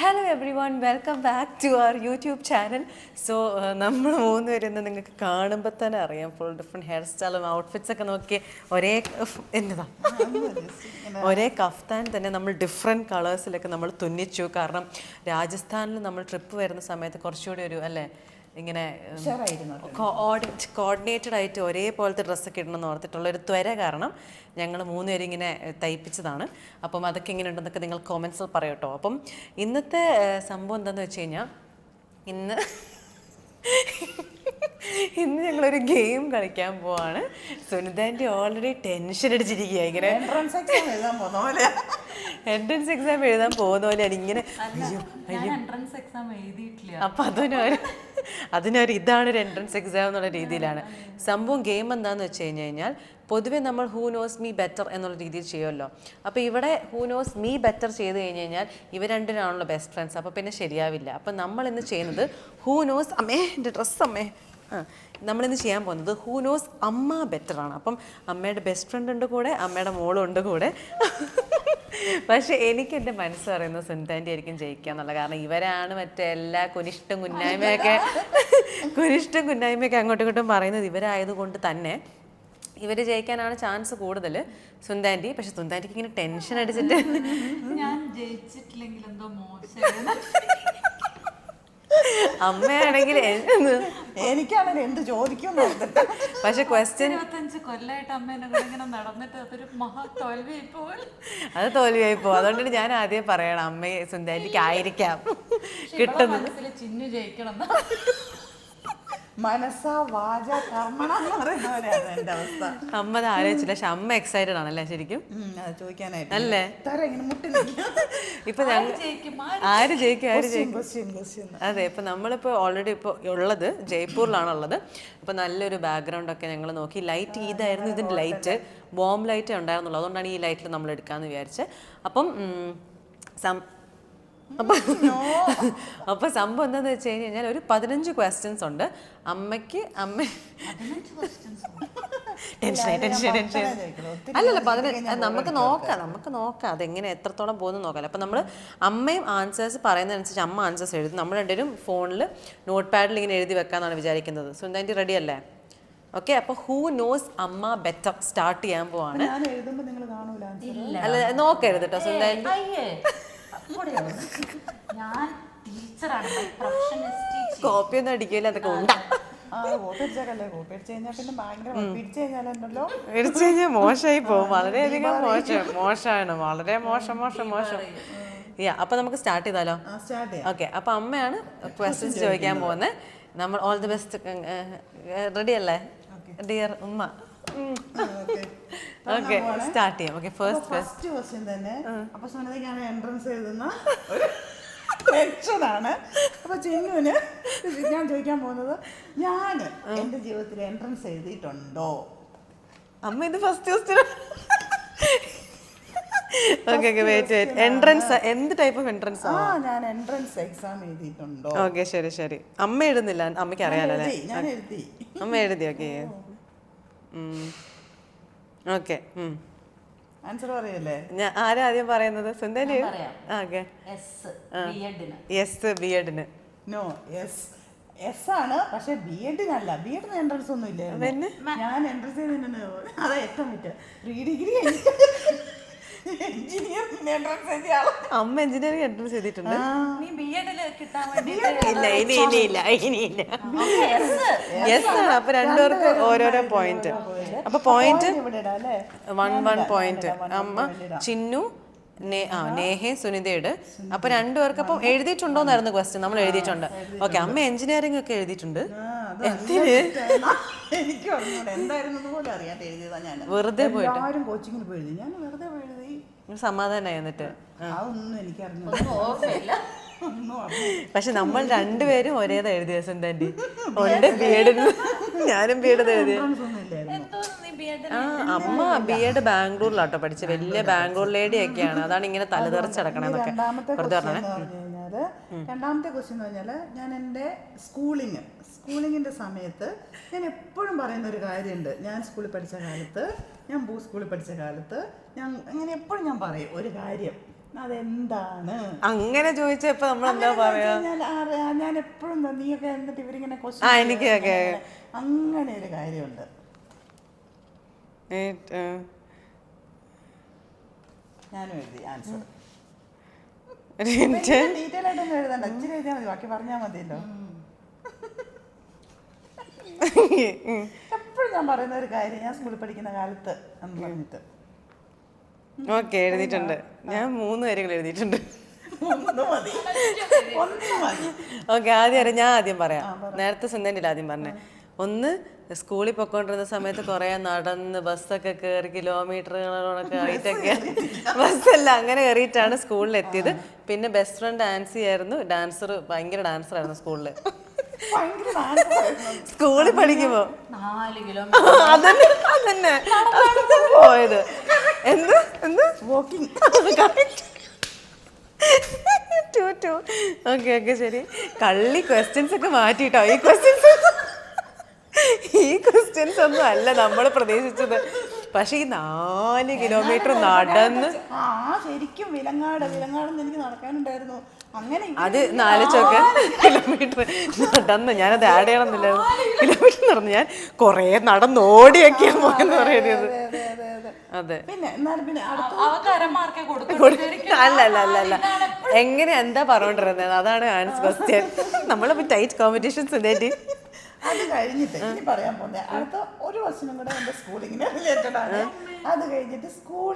Hello everyone, welcome back to our YouTube channel. So നമ്മൾ മൂന്ന് പേരും ഇന്ന് നിങ്ങൾക്ക് കാണുമ്പോൾ തന്നെ അറിയാം, ഫുൾ ഡിഫറെൻറ്റ് ഹെയർ സ്റ്റൈലും ഔട്ട്ഫിറ്റ്സ് ഒക്കെ നോക്കി എന്നതാ ഒരേ കഫ്താൻ തന്നെ നമ്മൾ ഡിഫറെൻറ്റ് കളേഴ്സിലൊക്കെ നമ്മൾ തുന്നിച്ചു. കാരണം രാജസ്ഥാനിൽ നമ്മൾ ട്രിപ്പ് വരുന്ന സമയത്ത് കുറച്ചുകൂടി ഒരു അല്ലേ ഇങ്ങനെ കോർഡിനേറ്റഡ് ആയിട്ട് ഒരേപോലത്തെ ഡ്രസ്സൊക്കെ ഇടണമെന്ന് ഓർത്തിട്ടുള്ള ഒരു ത്വര കാരണം ഞങ്ങൾ മൂന്നുപേരും ഇങ്ങനെ തയ്പ്പിച്ചതാണ്. അപ്പം അതൊക്കെ ഇങ്ങനെ ഉണ്ടെന്നൊക്കെ നിങ്ങൾ കോമെൻറ്റ്സിൽ പറയട്ടോ. അപ്പം ഇന്നത്തെ സംഭവം എന്താണെന്ന് വെച്ച് കഴിഞ്ഞാൽ ഇന്ന് ഞങ്ങളൊരു ഗെയിം കളിക്കാൻ പോവാണ്. സുനിതാൻ്റെ ഓൾറെഡി ടെൻഷൻ അടിച്ചിരിക്കുക, ഇങ്ങനെ എൻട്രൻസ് എക്സാം എഴുതാൻ പോകുന്ന പോലെയാണ് ഇങ്ങനെ. അപ്പം അതിനൊരു ഇതാണ് ഒരു എൻട്രൻസ് എക്സാം എന്നുള്ള രീതിയിലാണ് സംഭവം. ഗെയിം എന്താണെന്ന് വെച്ച് കഴിഞ്ഞാൽ പൊതുവെ നമ്മൾ ഹൂ നോസ് മീ ബെറ്റർ എന്നുള്ള രീതിയിൽ ചെയ്യുമല്ലോ. അപ്പോൾ ഇവിടെ ഹൂ നോസ് മീ ബെറ്റർ ചെയ്ത് കഴിഞ്ഞ് കഴിഞ്ഞാൽ ഇവർ രണ്ടിനാണല്ലോ ബെസ്റ്റ് ഫ്രണ്ട്സ്, അപ്പോൾ പിന്നെ ശരിയാവില്ല. അപ്പം നമ്മളിന്ന് ചെയ്യുന്നത് ഹൂ നോസ് എൻ്റെ ഡ്രസ്സ് നമ്മളിന്ന് ചെയ്യാൻ പോകുന്നത് ഹൂ നോസ് അമ്മ ബെറ്റർ ആണ്. അപ്പം അമ്മയുടെ ബെസ്റ്റ് ഫ്രണ്ട് ഉണ്ട് കൂടെ, അമ്മയുടെ മോളും ഉണ്ട് കൂടെ. പക്ഷേ എനിക്ക് എൻ്റെ മനസ്സ് പറയുന്നത് സുനിതാൻ്റെ ആയിരിക്കും ജയിക്കുക എന്നുള്ള. കാരണം ഇവരാണ് മറ്റേ എല്ലാ കുനിഷ്ടം കുന്നായ്മയൊക്കെ അങ്ങോട്ടും ഇങ്ങോട്ടും പറയുന്നത്. ഇവരായതുകൊണ്ട് തന്നെ ഇവർ ജയിക്കാനാണ് ചാൻസ് കൂടുതൽ സുന്ദാൻറ്റി. പക്ഷെ സുന്ദാൻറ്റിക്ക് ഇങ്ങനെ ടെൻഷൻ അടിച്ചിട്ട് ഞാൻ ജയിച്ചിട്ടില്ലെങ്കിൽ എന്തോ മോശം, അമ്മയാണെങ്കിൽ എനിക്കാണെങ്കിൽ എന്ത് ചോദിക്കും. പക്ഷെ ക്വസ്റ്റ്യൻ 25 കൊല്ലമായിട്ട് അമ്മ എന്നെ ഇങ്ങനെ നടന്നിട്ട് അതൊരു മഹാ തോൽവിയായി പോകും. അത് തോൽവിയായി പോകും. അതുകൊണ്ടാണ് ഞാൻ ആദ്യം പറയണം അമ്മയെ സുന്ദാൻറ്റിക്ക് ആയിരിക്കാം കിട്ടുന്നത്. മനസ്സിൽ ചിന്നു ജയിക്കണം, മനസ്സാ വാച കർമ്മണ എന്ന് പറയുന്നവരാണ് എൻ്റെ അവസ്ഥ. അമ്മ അത് ആലോചിച്ചില്ല, പക്ഷെ അമ്മ എക്സൈറ്റഡ് ആണല്ലേ ശരിക്കും ചോദിക്കാനായിട്ട് അല്ലേ. ഇപ്പൊ ആര് ജയിക്കും. അതെ, ഇപ്പൊ നമ്മളിപ്പോ ഓൾറെഡി ഇപ്പോൾ ഉള്ളത് ജയ്പൂരിലാണുള്ളത്. അപ്പൊ നല്ലൊരു ബാക്ക്ഗ്രൗണ്ട് ഒക്കെ ഞങ്ങൾ നോക്കി. ലൈറ്റ് ഇതായിരുന്നു, ഇതിന്റെ ലൈറ്റ് ബോംബ് ലൈറ്റേ ഉണ്ടായിരുന്നുള്ളൂ. അതുകൊണ്ടാണ് ഈ ലൈറ്റിൽ നമ്മൾ എടുക്കാന്ന് വിചാരിച്ചത്. അപ്പം അപ്പോൾ സംഭവം എന്താണെന്ന് വെച്ച് കഴിഞ്ഞാൽ ഒരു 15 ക്വസ്റ്റ്യൻസ് ഉണ്ട് അമ്മയ്ക്ക്. ടെൻഷൻ അല്ലല്ല, നമുക്ക് നോക്കാം അതെങ്ങനെ എത്രത്തോളം പോകുന്നു നോക്കാം. അപ്പം നമ്മൾ അമ്മയും ആൻസേഴ്സ് പറയുന്നതനുസരിച്ച് അമ്മ ആൻസേഴ്സ് എഴുതും. നമ്മൾ രണ്ടുപേരും ഫോണിൽ നോട്ട് പാഡിൽ ഇങ്ങനെ എഴുതി വെക്കാന്നാണ് വിചാരിക്കുന്നത്. സുന്ദാൻറ്റി റെഡി അല്ലേ? ഓക്കെ, അപ്പോൾ ഹൂ നോസ് അമ്മ ബെറ്റർ സ്റ്റാർട്ട് ചെയ്യാൻ പോവാണ്. അല്ല നോക്കരുത് കേട്ടോ സുന്ദാൻറ്റി. കോപ്പിയൊന്നും അടിക്കില്ല, അതൊക്കെ ഉണ്ടാ. പിടിച്ചു കഴിഞ്ഞാൽ മോശമായി പോകും. വളരെയധികം മോശമാണ്, വളരെ മോശം. അപ്പൊ നമുക്ക് സ്റ്റാർട്ട് ചെയ്താലോ? ഓക്കെ, അപ്പൊ അമ്മയാണ് ക്വസ്റ്റ്യൻസ് ചോദിക്കാൻ പോകുന്നത്. നമ്മൾ ഓൾ ദി ബെസ്റ്റ്. റെഡി അല്ലേ ഡിയർ ഉമ്മ? ഓക്കെ, സ്റ്റാർട്ട് ചെയ്യാം. ഓക്കെ, ഫസ്റ്റ് ക്വസ്റ്റ്യൻ തന്നെ. അപ്പൊ സുനിതയ്ക്കാണ് എൻട്രൻസ് എഴുതുന്ന ാണ്. അപ്പൊ ചിന്നുവിന് ഞാൻ ചോദിക്കാൻ പോകുന്നത്, ഞാൻ എന്റെ ജീവിതത്തിൽ എൻട്രൻസ് എഴുതിയിട്ടുണ്ടോ? അമ്മ ഇത് first question. Okay, wait. Entrance എന്ത് ടൈപ്പ് ഓഫ് എൻട്രൻസ്? ഞാൻ എൻട്രൻസ് എക്സാം എഴുതിയിട്ടുണ്ടോ? ഓക്കെ, ശരി. അമ്മ എഴുതുന്നില്ല, അമ്മയ്ക്ക് അറിയാലോ അല്ലേ? അമ്മ എഴുതി. ഓക്കെ, ആൻസർ പറയല്ലേ? ഞാൻ ആരാ ആദ്യം പറയുന്നത്? സുന്ദരി. ഓക്കെ, യെസ് ബി എഡിന്. നോ, എസ് ആണ്. പക്ഷെ ബി എഡിനല്ല. ബി എഡിന് എൻട്രൻസ് ഒന്നും ഇല്ല. ഞാൻ എൻട്രൻസ് ചെയ്തതിന് അതാ ഏറ്റവും പറ്റുക. പ്രീ ഡിഗ്രി അമ്മ എഞ്ചിനീയറിംഗ് എൻട്രൻസ് ചെയ്തിട്ടുണ്ട്. ഇനിയില്ല. യെസ് ആണ്. അപ്പൊ രണ്ടുപേർക്ക് ഓരോരോ പോയിന്റ്. അപ്പൊ പോയിന്റ് 1 പോയിന്റ്. അമ്മ ചിന്നു നേഹേ സുനിതയുടെ. അപ്പൊ രണ്ടുപേർക്ക് അപ്പം എഴുതിയിട്ടുണ്ടോന്നായിരുന്നു ക്വസ്റ്റ്യൻ. നമ്മൾ എഴുതിയിട്ടുണ്ട്. ഓക്കെ, അമ്മ എഞ്ചിനീയറിംഗ് ഒക്കെ എഴുതിയിട്ടുണ്ട്. വെറുതെ പോയിട്ട് കോച്ചിങ്ങിന് പോയി ഞാൻ വെറുതെ എഴുതി. സമാധാനായി. എന്നിട്ട് എനിക്കറിഞ്ഞു. പക്ഷെ നമ്മൾ രണ്ടുപേരും ഒരേതാ എഴുതിയ സുന്ദാൻറ്റി. ബി എഡിന് ഞാനും ബി എഡ് എഴുതിയ. അമ്മ ബി എഡ് ബാംഗ്ലൂരിലാട്ടോ പഠിച്ചത്. വലിയ ബാംഗ്ലൂർ ലേഡി ഒക്കെയാണ്. അതാണ് ഇങ്ങനെ തലതെറിച്ചടക്കണേന്നൊക്കെ വെറുതെ പറഞ്ഞേ. രണ്ടാമത്തെ ക്വസ്റ്റ്യൻ എന്ന് പറഞ്ഞാൽ, ഞാൻ എൻ്റെ സ്കൂളിങ്ങിൻ്റെ സമയത്ത് ഞാൻ എപ്പോഴും പറയുന്ന ഒരു കാര്യമുണ്ട്. ഞാൻ സ്കൂളിൽ പഠിച്ച കാലത്ത്, ഞാൻ സ്കൂളിൽ പഠിച്ച കാലത്ത് അങ്ങനെ എപ്പോഴും ഞാൻ പറയും ഒരു കാര്യം. അതെന്താണ്? അങ്ങനെ ചോദിച്ചപ്പോ നമ്മൾ എന്താ പറയാ? ഞാൻ എപ്പോഴും നീയൊക്കെ എന്നിട്ട് ഇവരിങ്ങനെ എനിക്ക് അങ്ങനെ ഒരു കാര്യമുണ്ട്. ഞാനും എഴുതി ആൻസർ. ഡീറ്റെയിൽ ആയിട്ടൊന്നും എഴുതണ്ട, ഇച്ചിരി എഴുതിയാൽ മതി, ബാക്കി പറഞ്ഞാൽ മതിയല്ലോ. എപ്പോഴും ഞാൻ പറയുന്ന ഒരു കാര്യം, ഞാൻ സ്കൂളിൽ പഠിക്കുന്ന കാലത്ത് എന്ന് പറഞ്ഞിട്ട്. ഓക്കെ, എഴുതിയിട്ടുണ്ട്. ഞാൻ 3 കാര്യങ്ങൾ എഴുതിയിട്ടുണ്ട്. ഓക്കെ, ഞാൻ ആദ്യം പറയാം. നേരത്തെ സുന്ദരില്ല ആദ്യം പറഞ്ഞേ. ഒന്ന്, സ്കൂളിൽ പൊക്കോണ്ടിരുന്ന സമയത്ത് കുറെ നടന്ന് ബസ്സൊക്കെ കയറി കിലോമീറ്ററുകളൊക്കെ ആയിട്ടൊക്കെ, ബസ്സല്ല അങ്ങനെ കയറിയിട്ടാണ് സ്കൂളിൽ എത്തിയത്. പിന്നെ ബെസ്റ്റ് ഫ്രണ്ട് ആൻസി ആയിരുന്നു, ഡാൻസർ, ഭയങ്കര ഡാൻസർ ആയിരുന്നു സ്കൂളിൽ. സ്കൂളിൽ പഠിക്കുമ്പോ 4 കിലോമീറ്റർ അതന്നെ പോയത്. എന്ത് വാക്കിംഗ്. ഓക്കെ ഓക്കെ ശരി. കള്ളി ക്വസ്റ്റ്യൻസ് ഒക്കെ മാറ്റിട്ടോ. ഈ ക്വസ്റ്റ്യൻസ് ഒന്നും അല്ല നമ്മൾ പ്രതീക്ഷിച്ചത്. പക്ഷെ ഈ 4 കിലോമീറ്റർ നടന്ന്, ശരിക്കും വിലങ്ങാടെന്ന് എനിക്ക് നടക്കാനുണ്ടായിരുന്നു. അങ്ങനെ അത് 4 കിലോമീറ്റർ നടന്ന്, ഞാനത് ആഡ് ചെയ്യണമെന്നില്ലായിരുന്നു. കിലോമീറ്റർ നടന്ന് ഞാൻ കൊറേ നടന്നോടിയൊക്കെയാ പോയെന്ന് പറയുന്നത്. അതെ, അല്ല എങ്ങനെ എന്താ പറഞ്ഞോണ്ടിരുന്നത്, അതാണ് ആൻസർ ക്വസ്റ്റ്യൻ. നമ്മളപ്പോ ടൈറ്റ് കോമ്പറ്റീഷൻസ് ഉണ്ടായിട്ട്. അത് കഴിഞ്ഞിട്ട് ഇനി പറയാൻ പോകുന്നത് അടുത്ത ഒരു ക്വസ്റ്റ്യനും കൂടെ എൻ്റെ സ്കൂളിങ്ങിന് റിലേറ്റഡ് ആണ്. അത് കഴിഞ്ഞിട്ട് സ്കൂൾ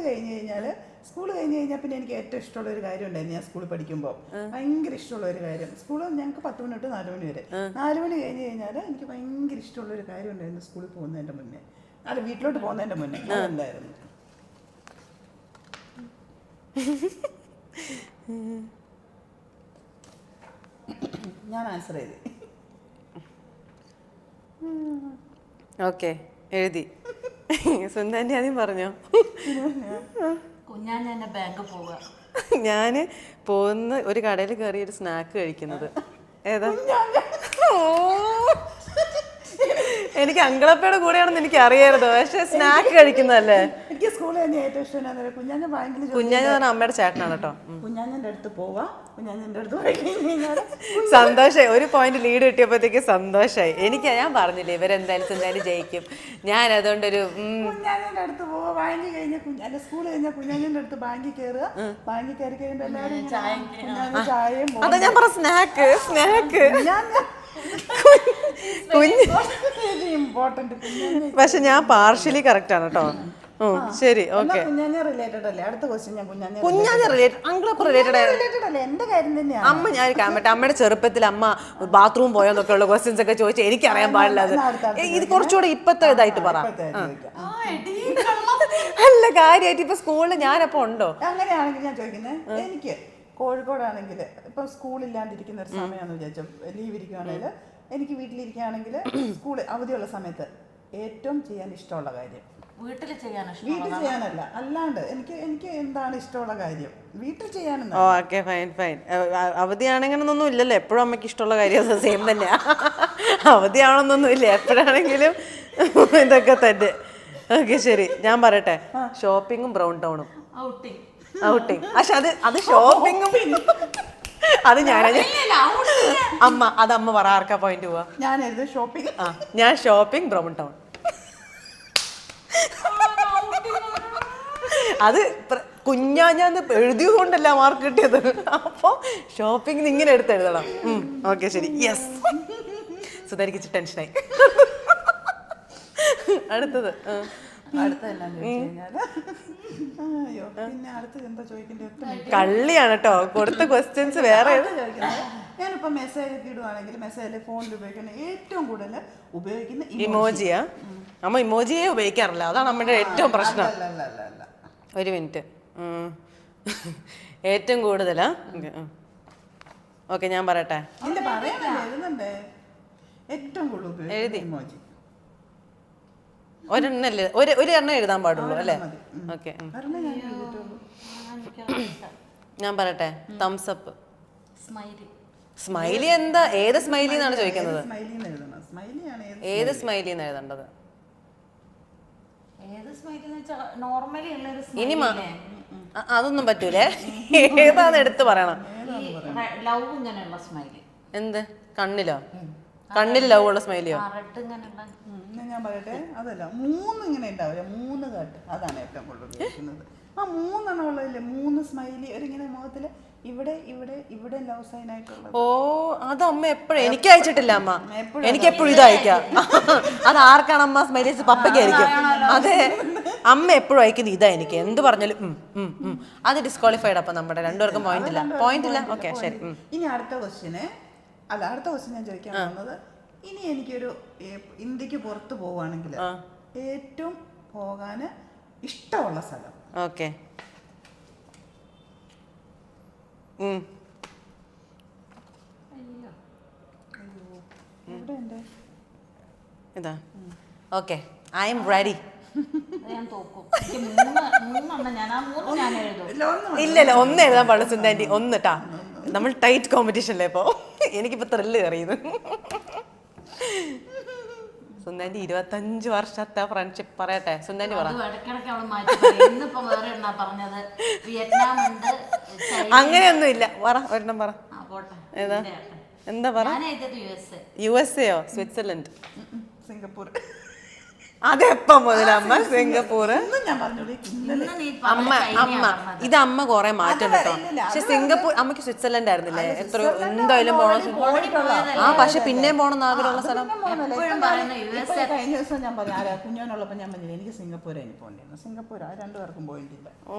കഴിഞ്ഞ് കഴിഞ്ഞാൽ പിന്നെ എനിക്ക് ഏറ്റവും ഇഷ്ടമുള്ള ഒരു കാര്യം ഉണ്ടായിരുന്നു. ഞാൻ സ്കൂളിൽ പഠിക്കുമ്പോൾ ഭയങ്കര ഇഷ്ടമുള്ള ഒരു കാര്യം, സ്കൂളിൽ ഞങ്ങൾക്ക് 10 മണി തൊട്ട് 4 മണി വരെ. 4 മണി കഴിഞ്ഞ് കഴിഞ്ഞാൽ എനിക്ക് ഭയങ്കര ഇഷ്ടമുള്ള ഒരു കാര്യം ഉണ്ടായിരുന്നു. സ്കൂളിൽ പോകുന്നതിൻ്റെ മുന്നേ, അല്ല വീട്ടിലോട്ട് പോകുന്നതിൻ്റെ മുന്നേ എന്തായിരുന്നു? ഞാൻ ആൻസർ ചെയ്തു. ഓക്കെ, എഴുതി. സുന്ദരി ആദ്യം പറഞ്ഞോ. കുഞ്ഞാഞ്ഞ ബാങ്ക് പോവുക. ഞാന് പോകുന്ന ഒരു കടയിൽ കയറി ഒരു സ്നാക്ക് കഴിക്കുന്നത്. ഏതാ? എനിക്ക് അങ്കിളപ്പയുടെ കൂടെയാണെന്ന് എനിക്ക് അറിയായിരുന്നു, പക്ഷെ സ്നാക്ക് കഴിക്കുന്നതല്ലേ. എനിക്ക് സ്കൂളിൽ തന്നെ ഏറ്റവും ഇഷ്ടം കുഞ്ഞാഞ്ഞ പറഞ്ഞ അമ്മയുടെ ചേട്ടനാണ് കേട്ടോ. കുഞ്ഞാഞ്ഞന്റെ അടുത്ത് പോവാ, കുഞ്ഞാഞ്ഞന്റെ അടുത്ത് സന്തോഷായി. ഒരു പോയിന്റ് ലീഡ് കിട്ടിയപ്പോഴത്തേക്ക് സന്തോഷായി എനിക്ക്. ഞാൻ പറഞ്ഞില്ലേ ഇവരെന്തായാലും ജയിക്കും. ഞാൻ അതുകൊണ്ടൊരു കുഞ്ഞാഞ്ഞന്റെ അടുത്ത് പോവാ, ബാങ്കിൽ കഴിഞ്ഞ സ്കൂൾ കഴിഞ്ഞാൽ കുഞ്ഞാഞ്ഞന്റെ അടുത്ത് ബാങ്കിൽ കയറുക. ബാങ്കിൽ കയറി കഴിയുമ്പോൾ എല്ലാവരും ചായയും, അതാ ഞാൻ പറഞ്ഞ സ്നാക്ക്. പക്ഷെ ഞാൻ പാർഷ്യലി കറക്റ്റ് ആണ് കേട്ടോ. ശരി, ഓക്കെ. കുഞ്ഞാഞ്ഞ റിലേറ്റഡ് അല്ലേ? അടുത്ത ക്വസ്റ്റ്യൻ ഞാൻ കുഞ്ഞാഞ്ഞ റിലേറ്റഡ്, അങ്കിളൊക്കെ റിലേറ്റഡ് അല്ലേ? എന്റെ കാര്യം തന്നെയാണ്. അമ്മ, ഞാൻ കാമട്ടെ, അമ്മയുടെ ചെറുപ്പത്തിൽ അമ്മ ബാത്റൂം പോയോന്നൊക്കെ ഉള്ള ക്വസ്റ്റ്യൻസ് ഒക്കെ ചോദിച്ചാൽ എനിക്കറിയാൻ പാടില്ല. അത് ഇത് കുറച്ചുകൂടെ ഇപ്പത്തെ ഇതായിട്ട് പറ. അല്ല, കാര്യമായിട്ട് ഇപ്പൊ സ്കൂളിൽ ഞാനപ്പോ ഉണ്ടോ? അങ്ങനെയാണെങ്കിൽ ഞാൻ ചോദിക്കുന്നത്, എനിക്ക് കോഴിക്കോടാണെങ്കിൽ ഇപ്പൊ സ്കൂളില്ലാണ്ടിരിക്കുന്ന ഒരു സമയമാണെന്ന് വിചാരിച്ചോ, ലീവ് ഇരിക്കുകയാണെങ്കിൽ, എനിക്ക് വീട്ടിലിരിക്കുകയാണെങ്കിൽ സ്കൂൾ അവധിയുള്ള സമയത്ത് ഏറ്റവും ചെയ്യാൻ ഇഷ്ടമുള്ള കാര്യം, വീട്ടിൽ ചെയ്യാനല്ല, അല്ലാണ്ട് എനിക്ക് എന്താണ് ഇഷ്ടമുള്ള കാര്യം വീട്ടിൽ ചെയ്യാനെന്ന്. Okay, fine. അവധിയാണെങ്കിലൊന്നും ഇല്ലല്ലോ, എപ്പോഴും അമ്മയ്ക്ക് ഇഷ്ടമുള്ള കാര്യം സെയിം തന്നെയാ. അവധിയാണെന്നൊന്നും ഇല്ല, എപ്പോഴാണെങ്കിലും ഇതൊക്കെ തന്നെ. ഓക്കെ ശരി, ഞാൻ പറയട്ടെ. ഷോപ്പിങ്ങും ബ്രൗൺ ടൗണും. ഔട്ടിങ്. പക്ഷെ അത് ഷോപ്പിങ്ങും അത് അമ്മ പറ, ആർക്കാ പോയിന്റ് പോവാ? ഞാൻ ഷോപ്പിംഗ് ബ്രൗൺ ടൗൺ. അത് കുഞ്ഞാഞ്ഞാന്ന് എഴുതിയത് കൊണ്ടല്ല മാർക്ക് കിട്ടിയത്. അപ്പൊ ഷോപ്പിംഗ് ഇങ്ങനെ എടുത്തെഴുതണം. ഓക്കെ ശരി, യെസ്. സുധാരിക്ക് ടെൻഷനായി. അടുത്തത് കള്ളിയാണ് കേട്ടോ. കൊടുത്ത ക്വസ്റ്റ്യൻസ് വേറെ. ഞാനിപ്പോ മെസ്സേജ് ഇടുവാണെങ്കിൽ മെസ്സേജ് ഫോണിൽ ഉപയോഗിക്കുന്ന ഏറ്റവും കൂടുതൽ ഉപയോഗിക്കുന്ന ഇമോജിയാ. അമ്മ ഇമോജിയെ ഉപയോഗിക്കാറില്ല, അതാണ് നമ്മുടെ ഏറ്റവും പ്രശ്നം. ഒരു മിനിറ്റ്. ഏറ്റവും കൂടുതലാ? ഓക്കെ, ഞാൻ പറയട്ടെ. ഏറ്റവും കൂടുതൽ എഴുതി. ഒരെണ്ണല്ലേ, ഒരു എണ്ണം എഴുതാൻ പാടുള്ളൂ അല്ലേ? ഓക്കെ, ഞാൻ പറയട്ടെ. Thumbs up. സ്മൈലി എന്താ? ഏത് സ്മൈലി എന്നാണ് ചോദിക്കുന്നത്? ഏത് സ്മൈലി എന്ന് എഴുതേണ്ടത്? നോർമലി ഇനി അതൊന്നും പറ്റൂലേ. ഏതാന്ന് എടുത്ത് പറയണം. ലവ് ഇങ്ങനെയുള്ള സ്മൈലി. എന്ത് കണ്ണിലോ? കണ്ണിൽ ലവ് ഉള്ള സ്മൈലിയോ? റെഡ് ഇങ്ങനെയുള്ള. ഞാൻ പറയട്ടെ, അതല്ല 3 ഇങ്ങനെ ഉണ്ടാവില്ല, 3 കാട്ട്, അതാണ് ഏറ്റവും കൂടുതൽ ഉപയോഗിക്കുന്നത്. ആ 3 ഉള്ളതില്ലേ, 3 സ്മൈലി ഒരിങ്ങനെ മുഖത്തില് ഇവിടെ ഇവിടെ ഇവിടെ ലവ് സൈൻ ആയിട്ടുള്ളത്. ഓ, അത് അമ്മ എപ്പോഴും എനിക്ക് അയച്ചിട്ടില്ല അമ്മ. എനിക്ക് എപ്പോഴും ഇത് അയക്കാം. അത് ആർക്കാണ് അമ്മ സ്മൈലീസ്? പപ്പയ്ക്കായിരിക്കും. അതെ, അമ്മ എപ്പോഴും അയക്കുന്നത് ഇതാ. എനിക്ക് എന്ത് പറഞ്ഞാലും അത് ഡിസ്ക്വാളിഫൈഡ്. അപ്പൊ നമ്മുടെ രണ്ടുപേർക്കും പോയിന്റ് ഇല്ല. ഓക്കെ, ശരി. ഇനി അടുത്ത ക്വസ്റ്റ്യൻ ഞാൻ ചോദിക്കാൻ പോകുന്നത്, ഇനി എനിക്കൊരു ഇന്ത്യക്ക് പുറത്ത് പോവുകയാണെങ്കിൽ ഏറ്റവും പോകാന് ഇഷ്ടമുള്ള സ്ഥലം. ഓക്കെ. ഇതാ. Okay, I am ready. ഞാൻ തോക്കും. മൂന്നെണ്ണം ഞാൻ എഴുതും. ഇല്ലല്ല, ഒന്ന് എഴുതാൻ പാടില്ല സുന്ദാൻറ്റി. ഒന്ന് ട്ടാ, നമ്മൾ ടൈറ്റ് കോമ്പറ്റീഷനിലെ ഇപ്പോ. എനിക്കിപ്പോ ത്രില്ല് കയറിയത്. സുന്ദാൻറ്റി 25 വർഷത്തെ ഫ്രണ്ട്ഷിപ്പ് പറയട്ടെ. സുന്ദാൻറ്റി പറ. അങ്ങനെയൊന്നും ഇല്ല. പറ, ഒരെണ്ണം പറ. ഏതാ? എന്താ പറ? USA യോ സ്വിറ്റ്സർലൻഡ്? സിംഗപ്പൂർ. അതെപ്പം മുതലമ്മ സിംഗപ്പൂർ? ഇത് അമ്മ കൊറേ മാറ്റം കേട്ടോ. പക്ഷെ സിംഗപ്പൂർ അമ്മക്ക് സ്വിറ്റ്സർലൻഡ് ആയിരുന്നില്ലേ? എത്രയോ എന്തായാലും പോണം. പക്ഷെ പിന്നെയും പോണം ആഗ്രഹമുള്ള സ്ഥലം. കഴിഞ്ഞ ദിവസം ഞാൻ പറഞ്ഞു, കുഞ്ഞോനുള്ളപ്പോ ഞാൻ പറഞ്ഞില്ല എനിക്ക് സിംഗപ്പൂരായി പോകേണ്ടിരുന്നു. സിംഗപ്പൂർ 2 പേർക്കും പോയിട്ടില്ല. ഓ,